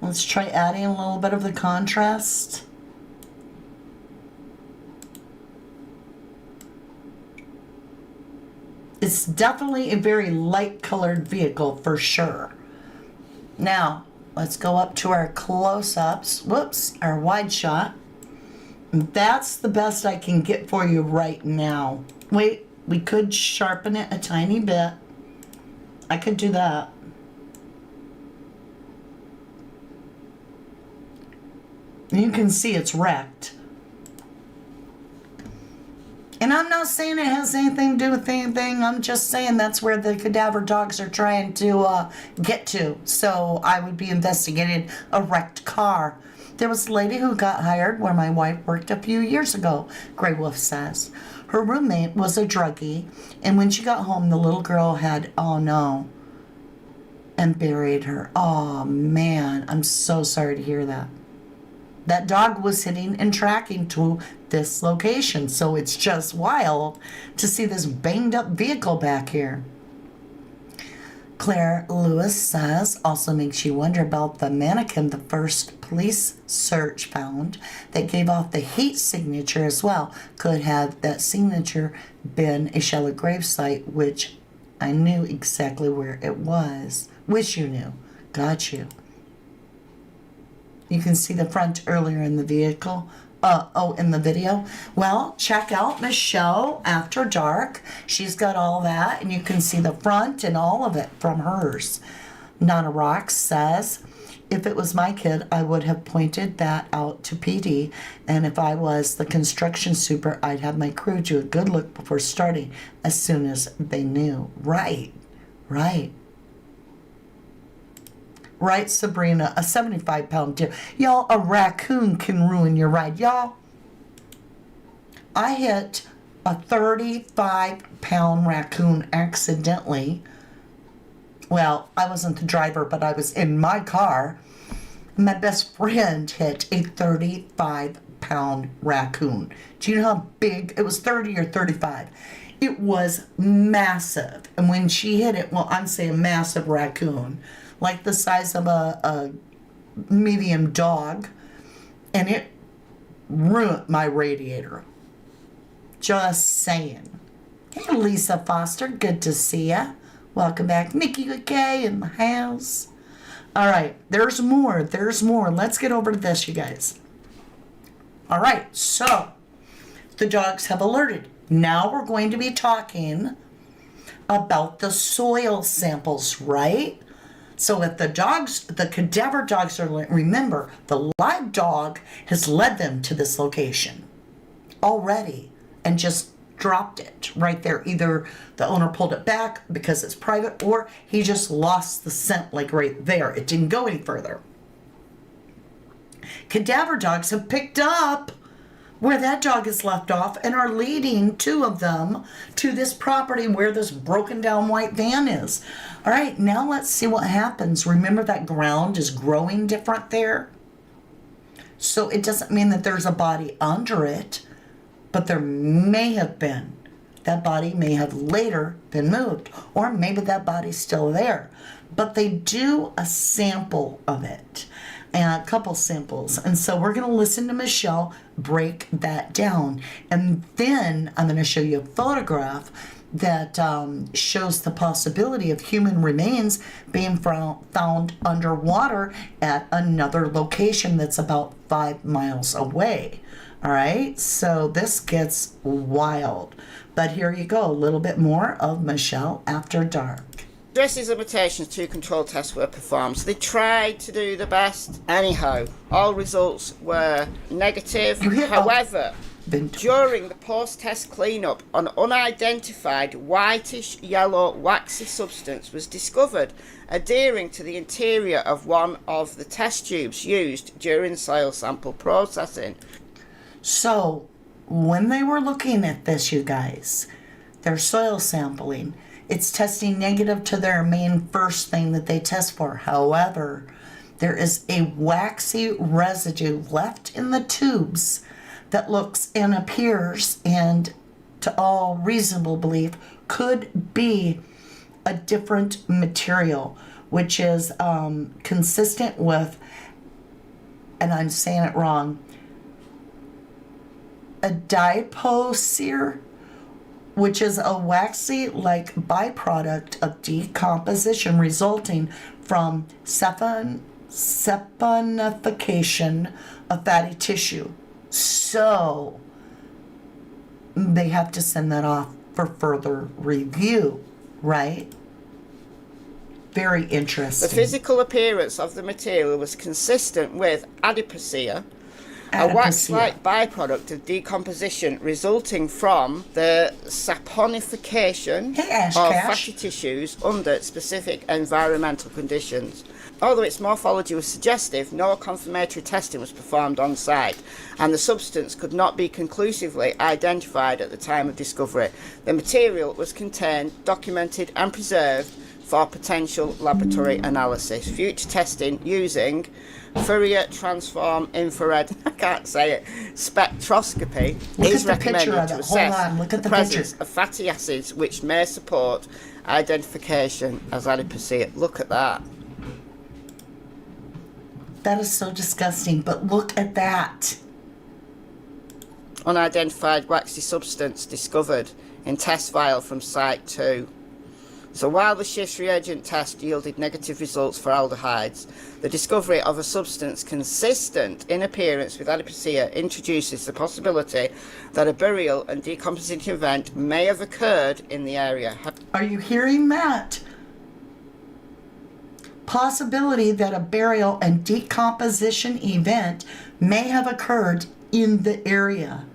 Let's try adding a little bit of the contrast. It's definitely a very light colored vehicle for sure. Now, let's go up to our close-ups. Whoops, our wide shot. That's the best I can get for you right now. Wait, we could sharpen it a tiny bit. I could do that. You can see it's wrecked. And I'm not saying it has anything to do with anything. I'm just saying that's where the cadaver dogs are trying to get to. So I would be investigating a wrecked car. There was a lady who got hired where my wife worked a few years ago, Grey Wolf says. Her roommate was a druggie, and when she got home, the little girl had, oh no, and buried her. Oh man, I'm so sorry to hear that. That dog was hitting and tracking to this location, so it's just wild to see this banged up vehicle back here. Claire Lewis says, also makes you wonder about the mannequin the first police search found that gave off the heat signature as well. Could have that signature been a shallow grave site, which I knew exactly where it was. Wish you knew. Got you. You can see the front earlier in the vehicle. In the video. Well, check out Michelle After Dark. She's got all that, and you can see the front and all of it from hers. Nana Rocks says, if it was my kid, I would have pointed that out to PD, and if I was the construction super, I'd have my crew do a good look before starting as soon as they knew. Right. Right, Sabrina, a 75-pound deer. Y'all, a raccoon can ruin your ride. Y'all, I hit a 35-pound raccoon accidentally. Well, I wasn't the driver, but I was in my car. My best friend hit a 35-pound raccoon. Do you know how big? It was 30 or 35. It was massive. And when she hit it, well, I'm saying massive raccoon, like the size of a medium dog, and it ruined my radiator. Just saying. Hey, Lisa Foster, good to see ya. Welcome back. Nikki McKay in the house. All right, there's more. Let's get over to this, you guys. All right, so the dogs have alerted. Now we're going to be talking about the soil samples, right? So if the cadaver dogs are, remember, the live dog has led them to this location already and just dropped it right there. Either the owner pulled it back because it's private, or he just lost the scent like right there. It didn't go any further. Cadaver dogs have picked up where that dog is left off and are leading two of them to this property where this broken down white van is. All right, now let's see what happens. Remember that ground is growing different there? So it doesn't mean that there's a body under it, but there may have been. That body may have later been moved, or maybe that body's still there. But they do a sample of it, and a couple samples. And so we're going to listen to Michelle break that down. And then I'm going to show you a photograph that shows the possibility of human remains being found underwater at another location that's about 5 miles away. All right, so this gets wild. But here you go, a little bit more of Michelle After Dark. Addresses limitations to control tests were performed. So they tried to do the best. Anyhow, all results were negative. However, during the post-test cleanup, an unidentified whitish yellow waxy substance was discovered adhering to the interior of one of the test tubes used during soil sample processing. So, when they were looking at this, you guys, their soil sampling, it's testing negative to their main first thing that they test for. However, there is a waxy residue left in the tubes that looks and appears, and to all reasonable belief, could be a different material, which is consistent with, and I'm saying it wrong, a diposir which is a waxy-like byproduct of decomposition resulting from saponification of fatty tissue. So they have to send that off for further review, right? Very interesting. The physical appearance of the material was consistent with adipocere, a wax-like byproduct of decomposition resulting from the saponification of fatty tissues under specific environmental conditions. Although its morphology was suggestive, no confirmatory testing was performed on site, and the substance could not be conclusively identified at the time of discovery. The material was contained, documented, and preserved for potential laboratory analysis. Future testing using Fourier transform infrared, I can't say it, spectroscopy is recommended to assess the presence of fatty acids which may support identification as adipocere. Look at that. That is so disgusting, but look at that. Unidentified waxy substance discovered in test vial from Site 2. So while the Schiff's reagent test yielded negative results for aldehydes, the discovery of a substance consistent in appearance with adipocere introduces the possibility that a burial and decomposition event may have occurred in the area. Are you hearing that? Possibility that a burial and decomposition event may have occurred in the area.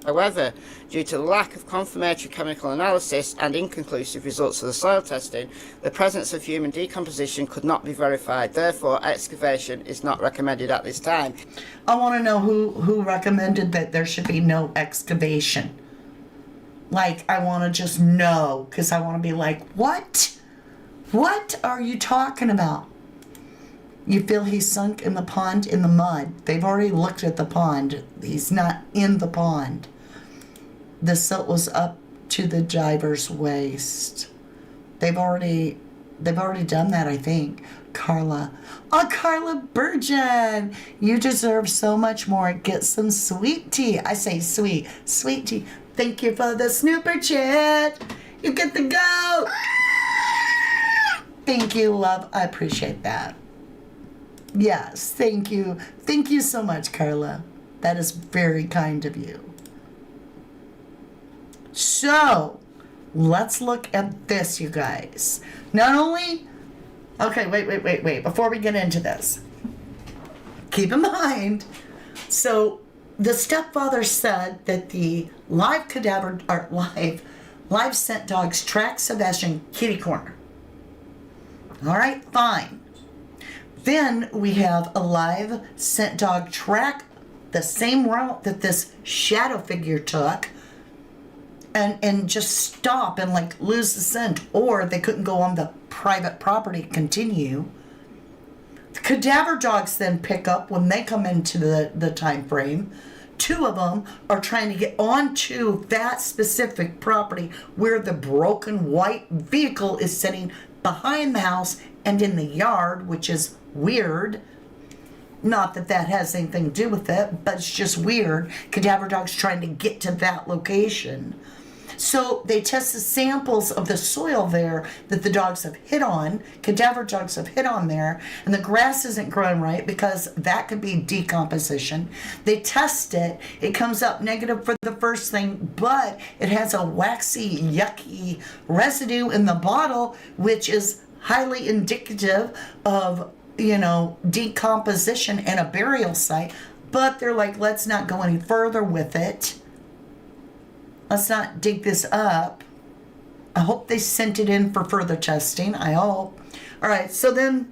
However, due to the lack of confirmatory chemical analysis and inconclusive results of the soil testing, the presence of human decomposition could not be verified. Therefore, excavation is not recommended at this time. I want to know who recommended that there should be no excavation. Like, I want to just know, because I want to be like, what? What are you talking about? You feel he sunk in the pond in the mud. They've already looked at the pond. He's not in the pond. The silt was up to the diver's waist. They've already done that, I think. Carla. Oh, Carla Burgeon. You deserve so much more. Get some sweet tea. I say sweet tea. Thank you for the snooper chat. You get the go. Thank you, love. I appreciate that. Yes, thank you. Thank you so much, Carla. That is very kind of you. So, let's look at this, you guys. Not only... Okay, wait. Before we get into this, keep in mind, so the stepfather said that the live scent dogs tracked Sebastian kitty corner. All right, fine. Then we have a live scent dog track the same route that this shadow figure took and just stop and like lose the scent, or they couldn't go on the private property, continue. The cadaver dogs then pick up when they come into the time frame. Two of them are trying to get onto that specific property where the broken white vehicle is sitting behind the house and in the yard, which is weird. Not that that has anything to do with it, but it's just weird. Cadaver dogs trying to get to that location. So they test the samples of the soil there that the dogs have hit on, cadaver dogs have hit on there, and the grass isn't growing right because that could be decomposition. They test it. It comes up negative for the first thing, but it has a waxy, yucky residue in the bottle, which is highly indicative of, decomposition and a burial site. But they're like, let's not go any further with it. Let's not dig this up. I hope they sent it in for further testing. I hope. All right, so then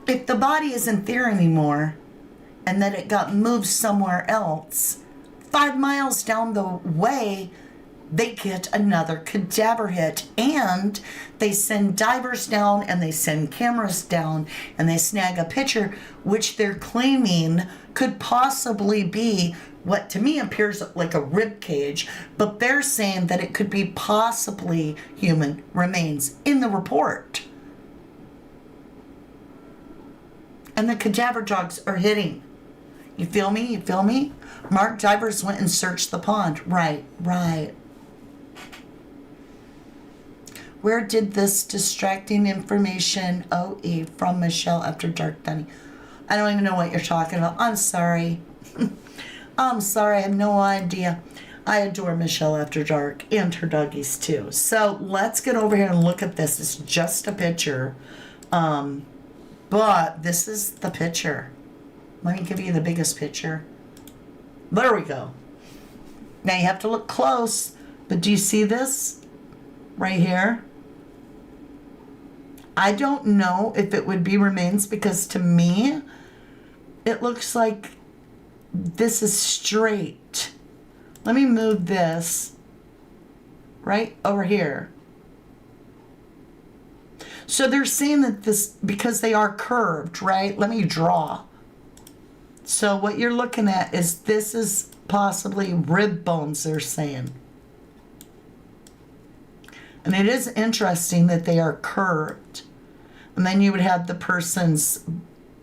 if the body isn't there anymore and that it got moved somewhere else, 5 miles down the way, they get another cadaver hit, and they send divers down and they send cameras down and they snag a picture which they're claiming could possibly be what to me appears like a rib cage, but they're saying that it could be possibly human remains in the report. And the cadaver dogs are hitting. You feel me? You feel me? Mark divers went and searched the pond. Right. Where did this distracting information OE from Michelle after dark, Dunny? I don't even know what you're talking about. I'm sorry. I'm sorry. I have no idea. I adore Michelle After Dark and her doggies too. So let's get over here and look at this. It's just a picture. But this is the picture. Let me give you the biggest picture. There we go. Now you have to look close. But do you see this right here? I don't know if it would be remains because to me, it looks like this is straight. Let me move this right over here. So they're saying that this, because they are curved, right? Let me draw. So what you're looking at is this is possibly rib bones, they're saying. And it is interesting that they are curved. And then you would have the person's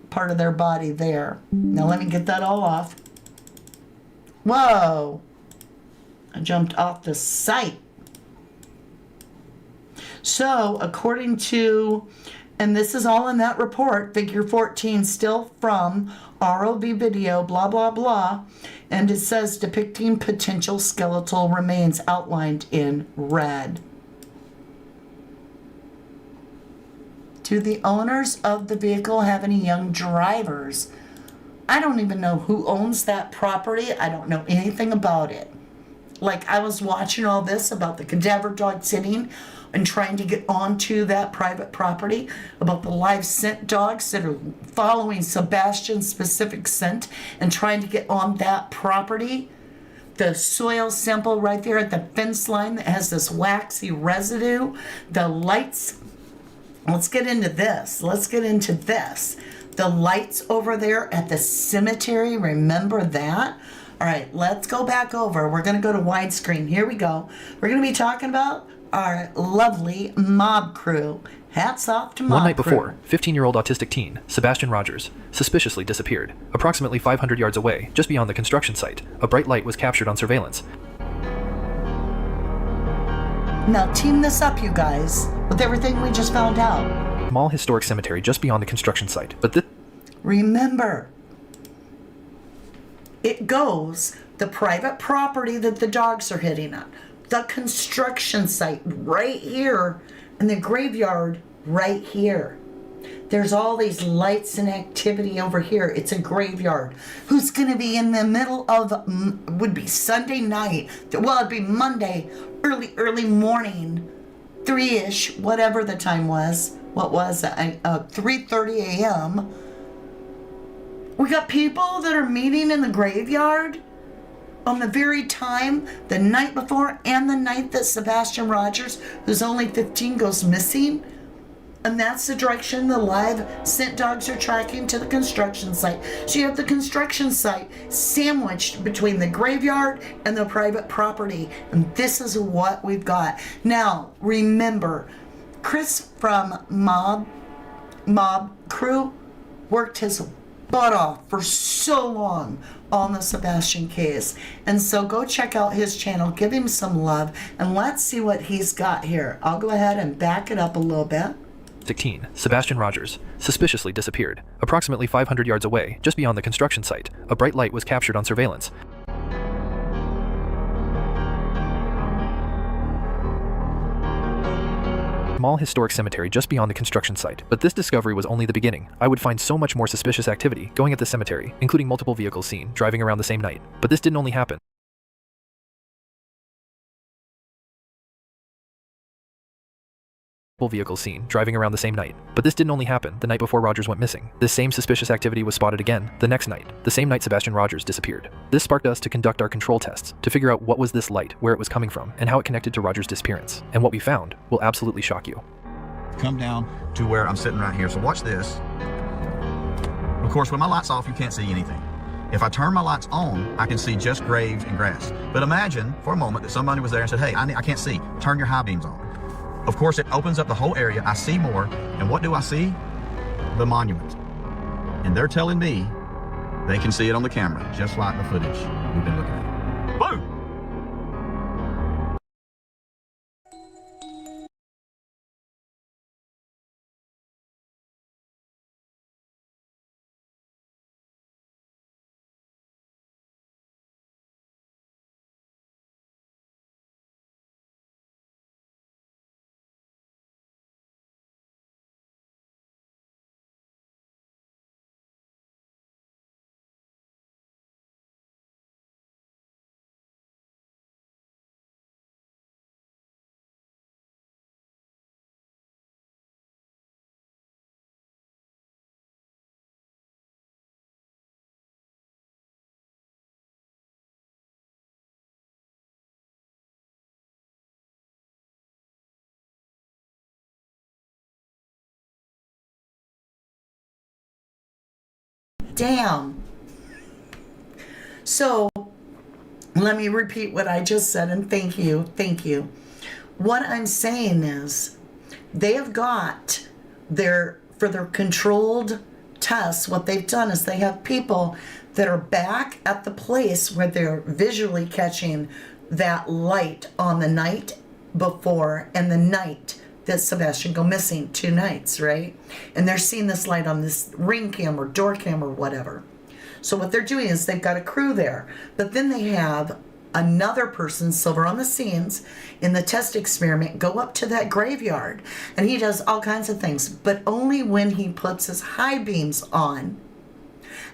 part of their body there. Now let me get that all off. Whoa. I jumped off the site. So according to, and this is all in that report, figure 14, still from ROV video, blah, blah, blah. And it says depicting potential skeletal remains outlined in red. Do the owners of the vehicle have any young drivers? I don't even know who owns that property. I don't know anything about it. Like, I was watching all this about the cadaver dog sitting and trying to get onto that private property, about the live scent dogs that are following Sebastian's specific scent and trying to get on that property. The soil sample right there at the fence line that has this waxy residue. The lights. Let's get into this. The lights over there at the cemetery, remember that? All right, let's go back over. We're going to go to widescreen. Here we go. We're going to be talking about our lovely mob crew. Hats off to mob crew. One night before, 15-year-old autistic teen, Sebastian Rogers, suspiciously disappeared. Approximately 500 yards away, just beyond the construction site, a bright light was captured on surveillance. Now team this up, you guys, with everything we just found out. Small historic cemetery just beyond the construction site, but this... Remember, it goes the private property that the dogs are hitting on, the construction site right here, and the graveyard right here. There's all these lights and activity over here. It's a graveyard. Who's going to be in the middle of, would be Sunday night. Well, it'd be Monday, early morning, 3-ish, whatever the time was. What was it? 3:30 a.m. We got people that are meeting in the graveyard on the very time, the night before and the night that Sebastian Rogers, who's only 15, goes missing. And that's the direction the live scent dogs are tracking to the construction site. So you have the construction site sandwiched between the graveyard and the private property. And this is what we've got. Now, remember, Chris from Mob Crew worked his butt off for so long on the Sebastian case. And so go check out his channel, give him some love, and let's see what he's got here. I'll go ahead and back it up a little bit. teen, Sebastian Rogers, suspiciously disappeared. Approximately 500 yards away, just beyond the construction site, a bright light was captured on surveillance. Small historic cemetery just beyond the construction site, but this discovery was only the beginning. I would find so much more suspicious activity going at the cemetery, including multiple vehicles seen driving around the same night. But this didn't only happen. Vehicles seen driving around the same night. But this didn't only happen the night before Rogers went missing. This same suspicious activity was spotted again the next night, the same night Sebastian Rogers disappeared. This sparked us to conduct our control tests to figure out what was this light, where it was coming from, and how it connected to Rogers' disappearance. And what we found will absolutely shock you. Come down to where I'm sitting right here. So watch this. Of course, with my lights off, you can't see anything. If I turn my lights on, I can see just graves and grass. But imagine for a moment that somebody was there and said, hey, I can't see. Turn your high beams on. Of course, it opens up the whole area. I see more. And what do I see? The monument. And they're telling me They can see it on the camera, just like the footage we've been looking at. Boom! Damn. So let me repeat what I just said, and thank you. What I'm saying is they have got for their controlled tests, what they've done is they have people that are back at the place where they're visually catching that light on the night before and the night that Sebastian go missing, 2 nights, right? And they're seeing this light on this ring cam or door cam or whatever. So what they're doing is they've got a crew there, but then they have another person, Silver on the scenes, in the test experiment, go up to that graveyard, and he does all kinds of things, but only when he puts his high beams on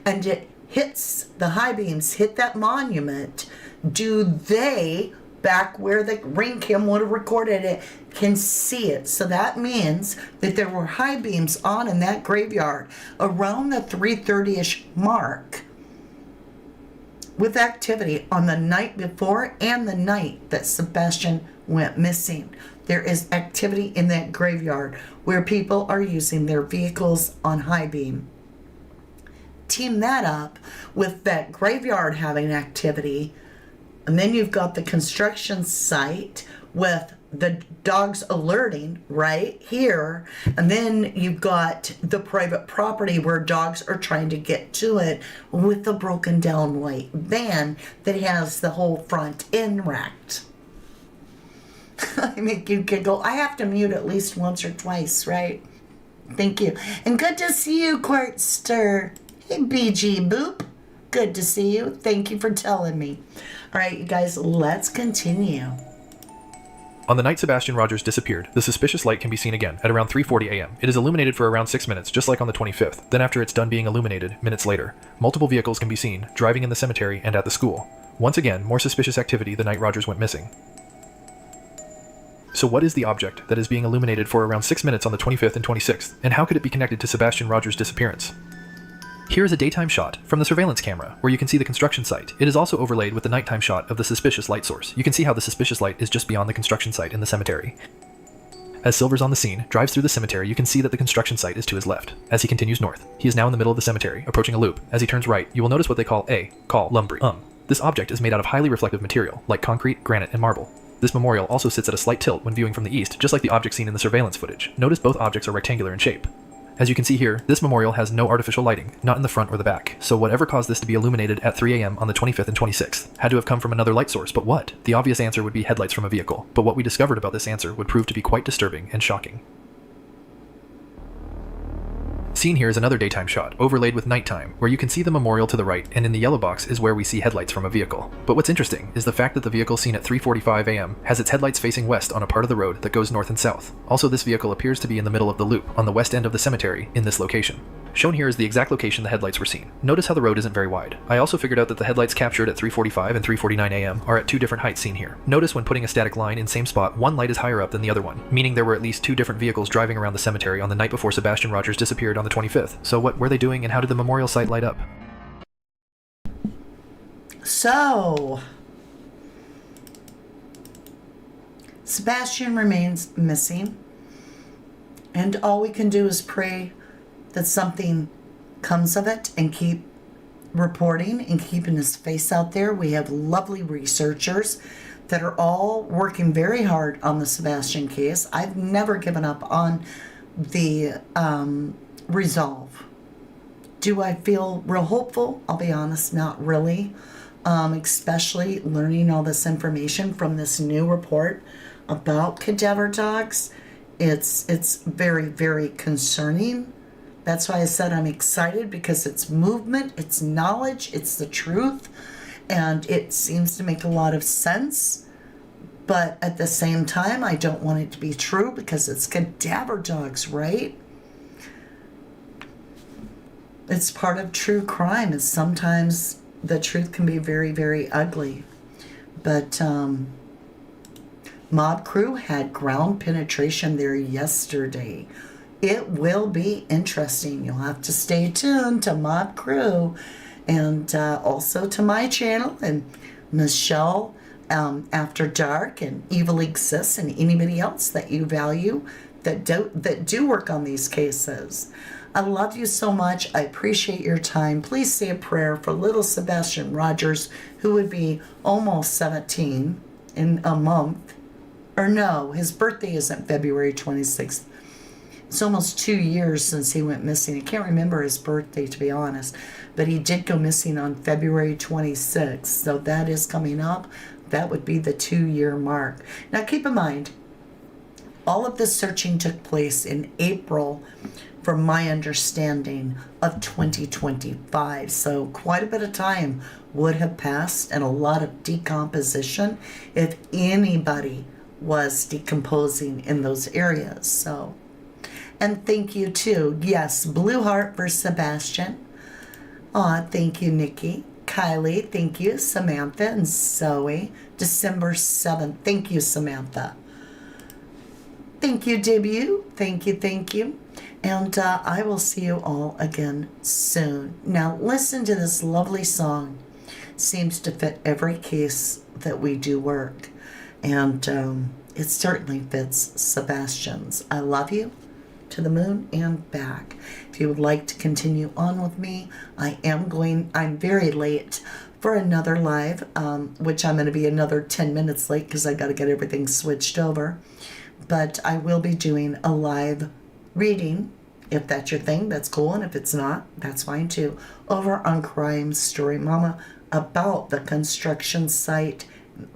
and it hits, the high beams hit that monument, do they, back where the ring cam would have recorded it, can see it. So that means that there were high beams on in that graveyard around the 3:30-ish mark with activity on the night before and the night that Sebastian went missing. There is activity in that graveyard where people are using their vehicles on high beam. Team that up with that graveyard having activity, and then you've got the construction site with the dogs alerting right here, and then you've got the private property where dogs are trying to get to it with the broken down white van that has the whole front end wrecked. I make you giggle. I have to mute at least once or twice, right? Thank you. And good to see you, Quartster. Hey, BG Boop. Good to see you. Thank you for telling me. All right, you guys, let's continue. On the night Sebastian Rogers disappeared, the suspicious light can be seen again at around 3:40 a.m. It is illuminated for around 6 minutes, just like on the 25th. Then after it's done being illuminated, minutes later, multiple vehicles can be seen, driving in the cemetery and at the school. Once again, more suspicious activity the night Rogers went missing. So what is the object that is being illuminated for around 6 minutes on the 25th and 26th, and how could it be connected to Sebastian Rogers' disappearance? Here is a daytime shot from the surveillance camera, where you can see the construction site. It is also overlaid with the nighttime shot of the suspicious light source. You can see how the suspicious light is just beyond the construction site in the cemetery. As Silver's on the scene, drives through the cemetery, you can see that the construction site is to his left. As he continues north, he is now in the middle of the cemetery, approaching a loop. As he turns right, you will notice what they call lumbry. This object is made out of highly reflective material, like concrete, granite, and marble. This memorial also sits at a slight tilt when viewing from the east, just like the object seen in the surveillance footage. Notice both objects are rectangular in shape. As you can see here, this memorial has no artificial lighting, not in the front or the back, so whatever caused this to be illuminated at 3 a.m. on the 25th and 26th had to have come from another light source, but what? The obvious answer would be headlights from a vehicle, but what we discovered about this answer would prove to be quite disturbing and shocking. Seen here is another daytime shot, overlaid with nighttime, where you can see the memorial to the right, and in the yellow box is where we see headlights from a vehicle. But what's interesting is the fact that the vehicle seen at 3:45 a.m. has its headlights facing west on a part of the road that goes north and south. Also, this vehicle appears to be in the middle of the loop, on the west end of the cemetery, in this location. Shown here is the exact location the headlights were seen. Notice how the road isn't very wide. I also figured out that the headlights captured at 3:45 and 3:49 a.m. are at 2 different heights seen here. Notice when putting a static line in same spot, one light is higher up than the other one, meaning there were at least 2 different vehicles driving around the cemetery on the night before Sebastian Rogers disappeared on the 25th. So what were they doing, and how did the memorial site light up? So, Sebastian remains missing, and all we can do is pray that something comes of it and keep reporting and keeping his face out there. We have lovely researchers that are all working very hard on the Sebastian case. I've never given up on the resolve Do I feel real hopeful? I'll be honest, not really. Especially learning all this information from this new report about cadaver dogs. It's very, very concerning. That's why I said I'm excited, because it's movement, it's knowledge, it's the truth, and it seems to make a lot of sense. But at the same time, I don't want it to be true because it's cadaver dogs, right? It's part of true crime, and sometimes the truth can be very, very ugly. But Mob Crew had ground penetration there yesterday. It will be interesting. You'll have to stay tuned to Mob Crew, and also to my channel and Michelle After Dark and Evil Exists, and anybody else that you value that do work on these cases. I love you so much. I appreciate your time. Please say a prayer for little Sebastian Rogers, who would be almost 17 in a month. Or no, his birthday isn't February 26th. It's almost 2 years since he went missing. I can't remember his birthday, to be honest, but he did go missing on February 26th. So that is coming up. That would be the 2-year mark. Now keep in mind, all of this searching took place in April, from my understanding, of 2025. So quite a bit of time would have passed, and a lot of decomposition if anybody was decomposing in those areas. So, and thank you too. Yes, Blue Heart for Sebastian. Aw, thank you, Nikki. Kylie, thank you. Samantha and Zoe. December 7th. Thank you, Samantha. Thank you, Debut. Thank you, thank you. And I will see you all again soon. Now, listen to this lovely song. It seems to fit every case that we do work. And it certainly fits Sebastian's. I love you to the moon and back. If you would like to continue on with me, I'm very late for another live, which I'm going to be another 10 minutes late because I got to get everything switched over. But I will be doing a live reading. If that's your thing, that's cool. And if it's not, that's fine too. Over on Crime Story Mama, about the construction site,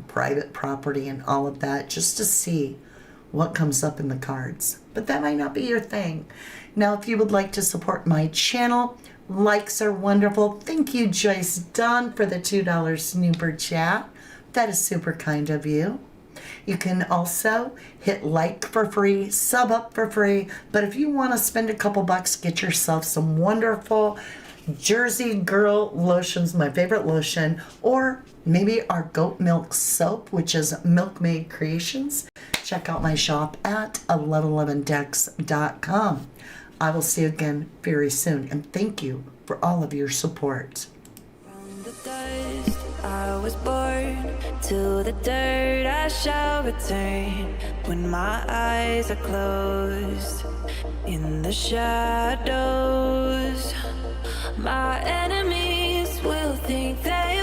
private property, and all of that, just to see what comes up in the cards. But that might not be your thing. Now, if you would like to support my channel, likes are wonderful. Thank you, Joyce Dunn, for the $2 snooper chat. That is super kind of you. You can also hit like for free, sub up for free. But if you want to spend a couple bucks, get yourself some wonderful Jersey Girl lotions, my favorite lotion, or maybe our goat milk soap, which is Milkmaid Creations. Check out my shop at 1111dex.com. I will see you again very soon, and thank you for all of your support. From the dust I was born, to the dirt I shall return. When my eyes are closed, in the shadows, my enemies will think they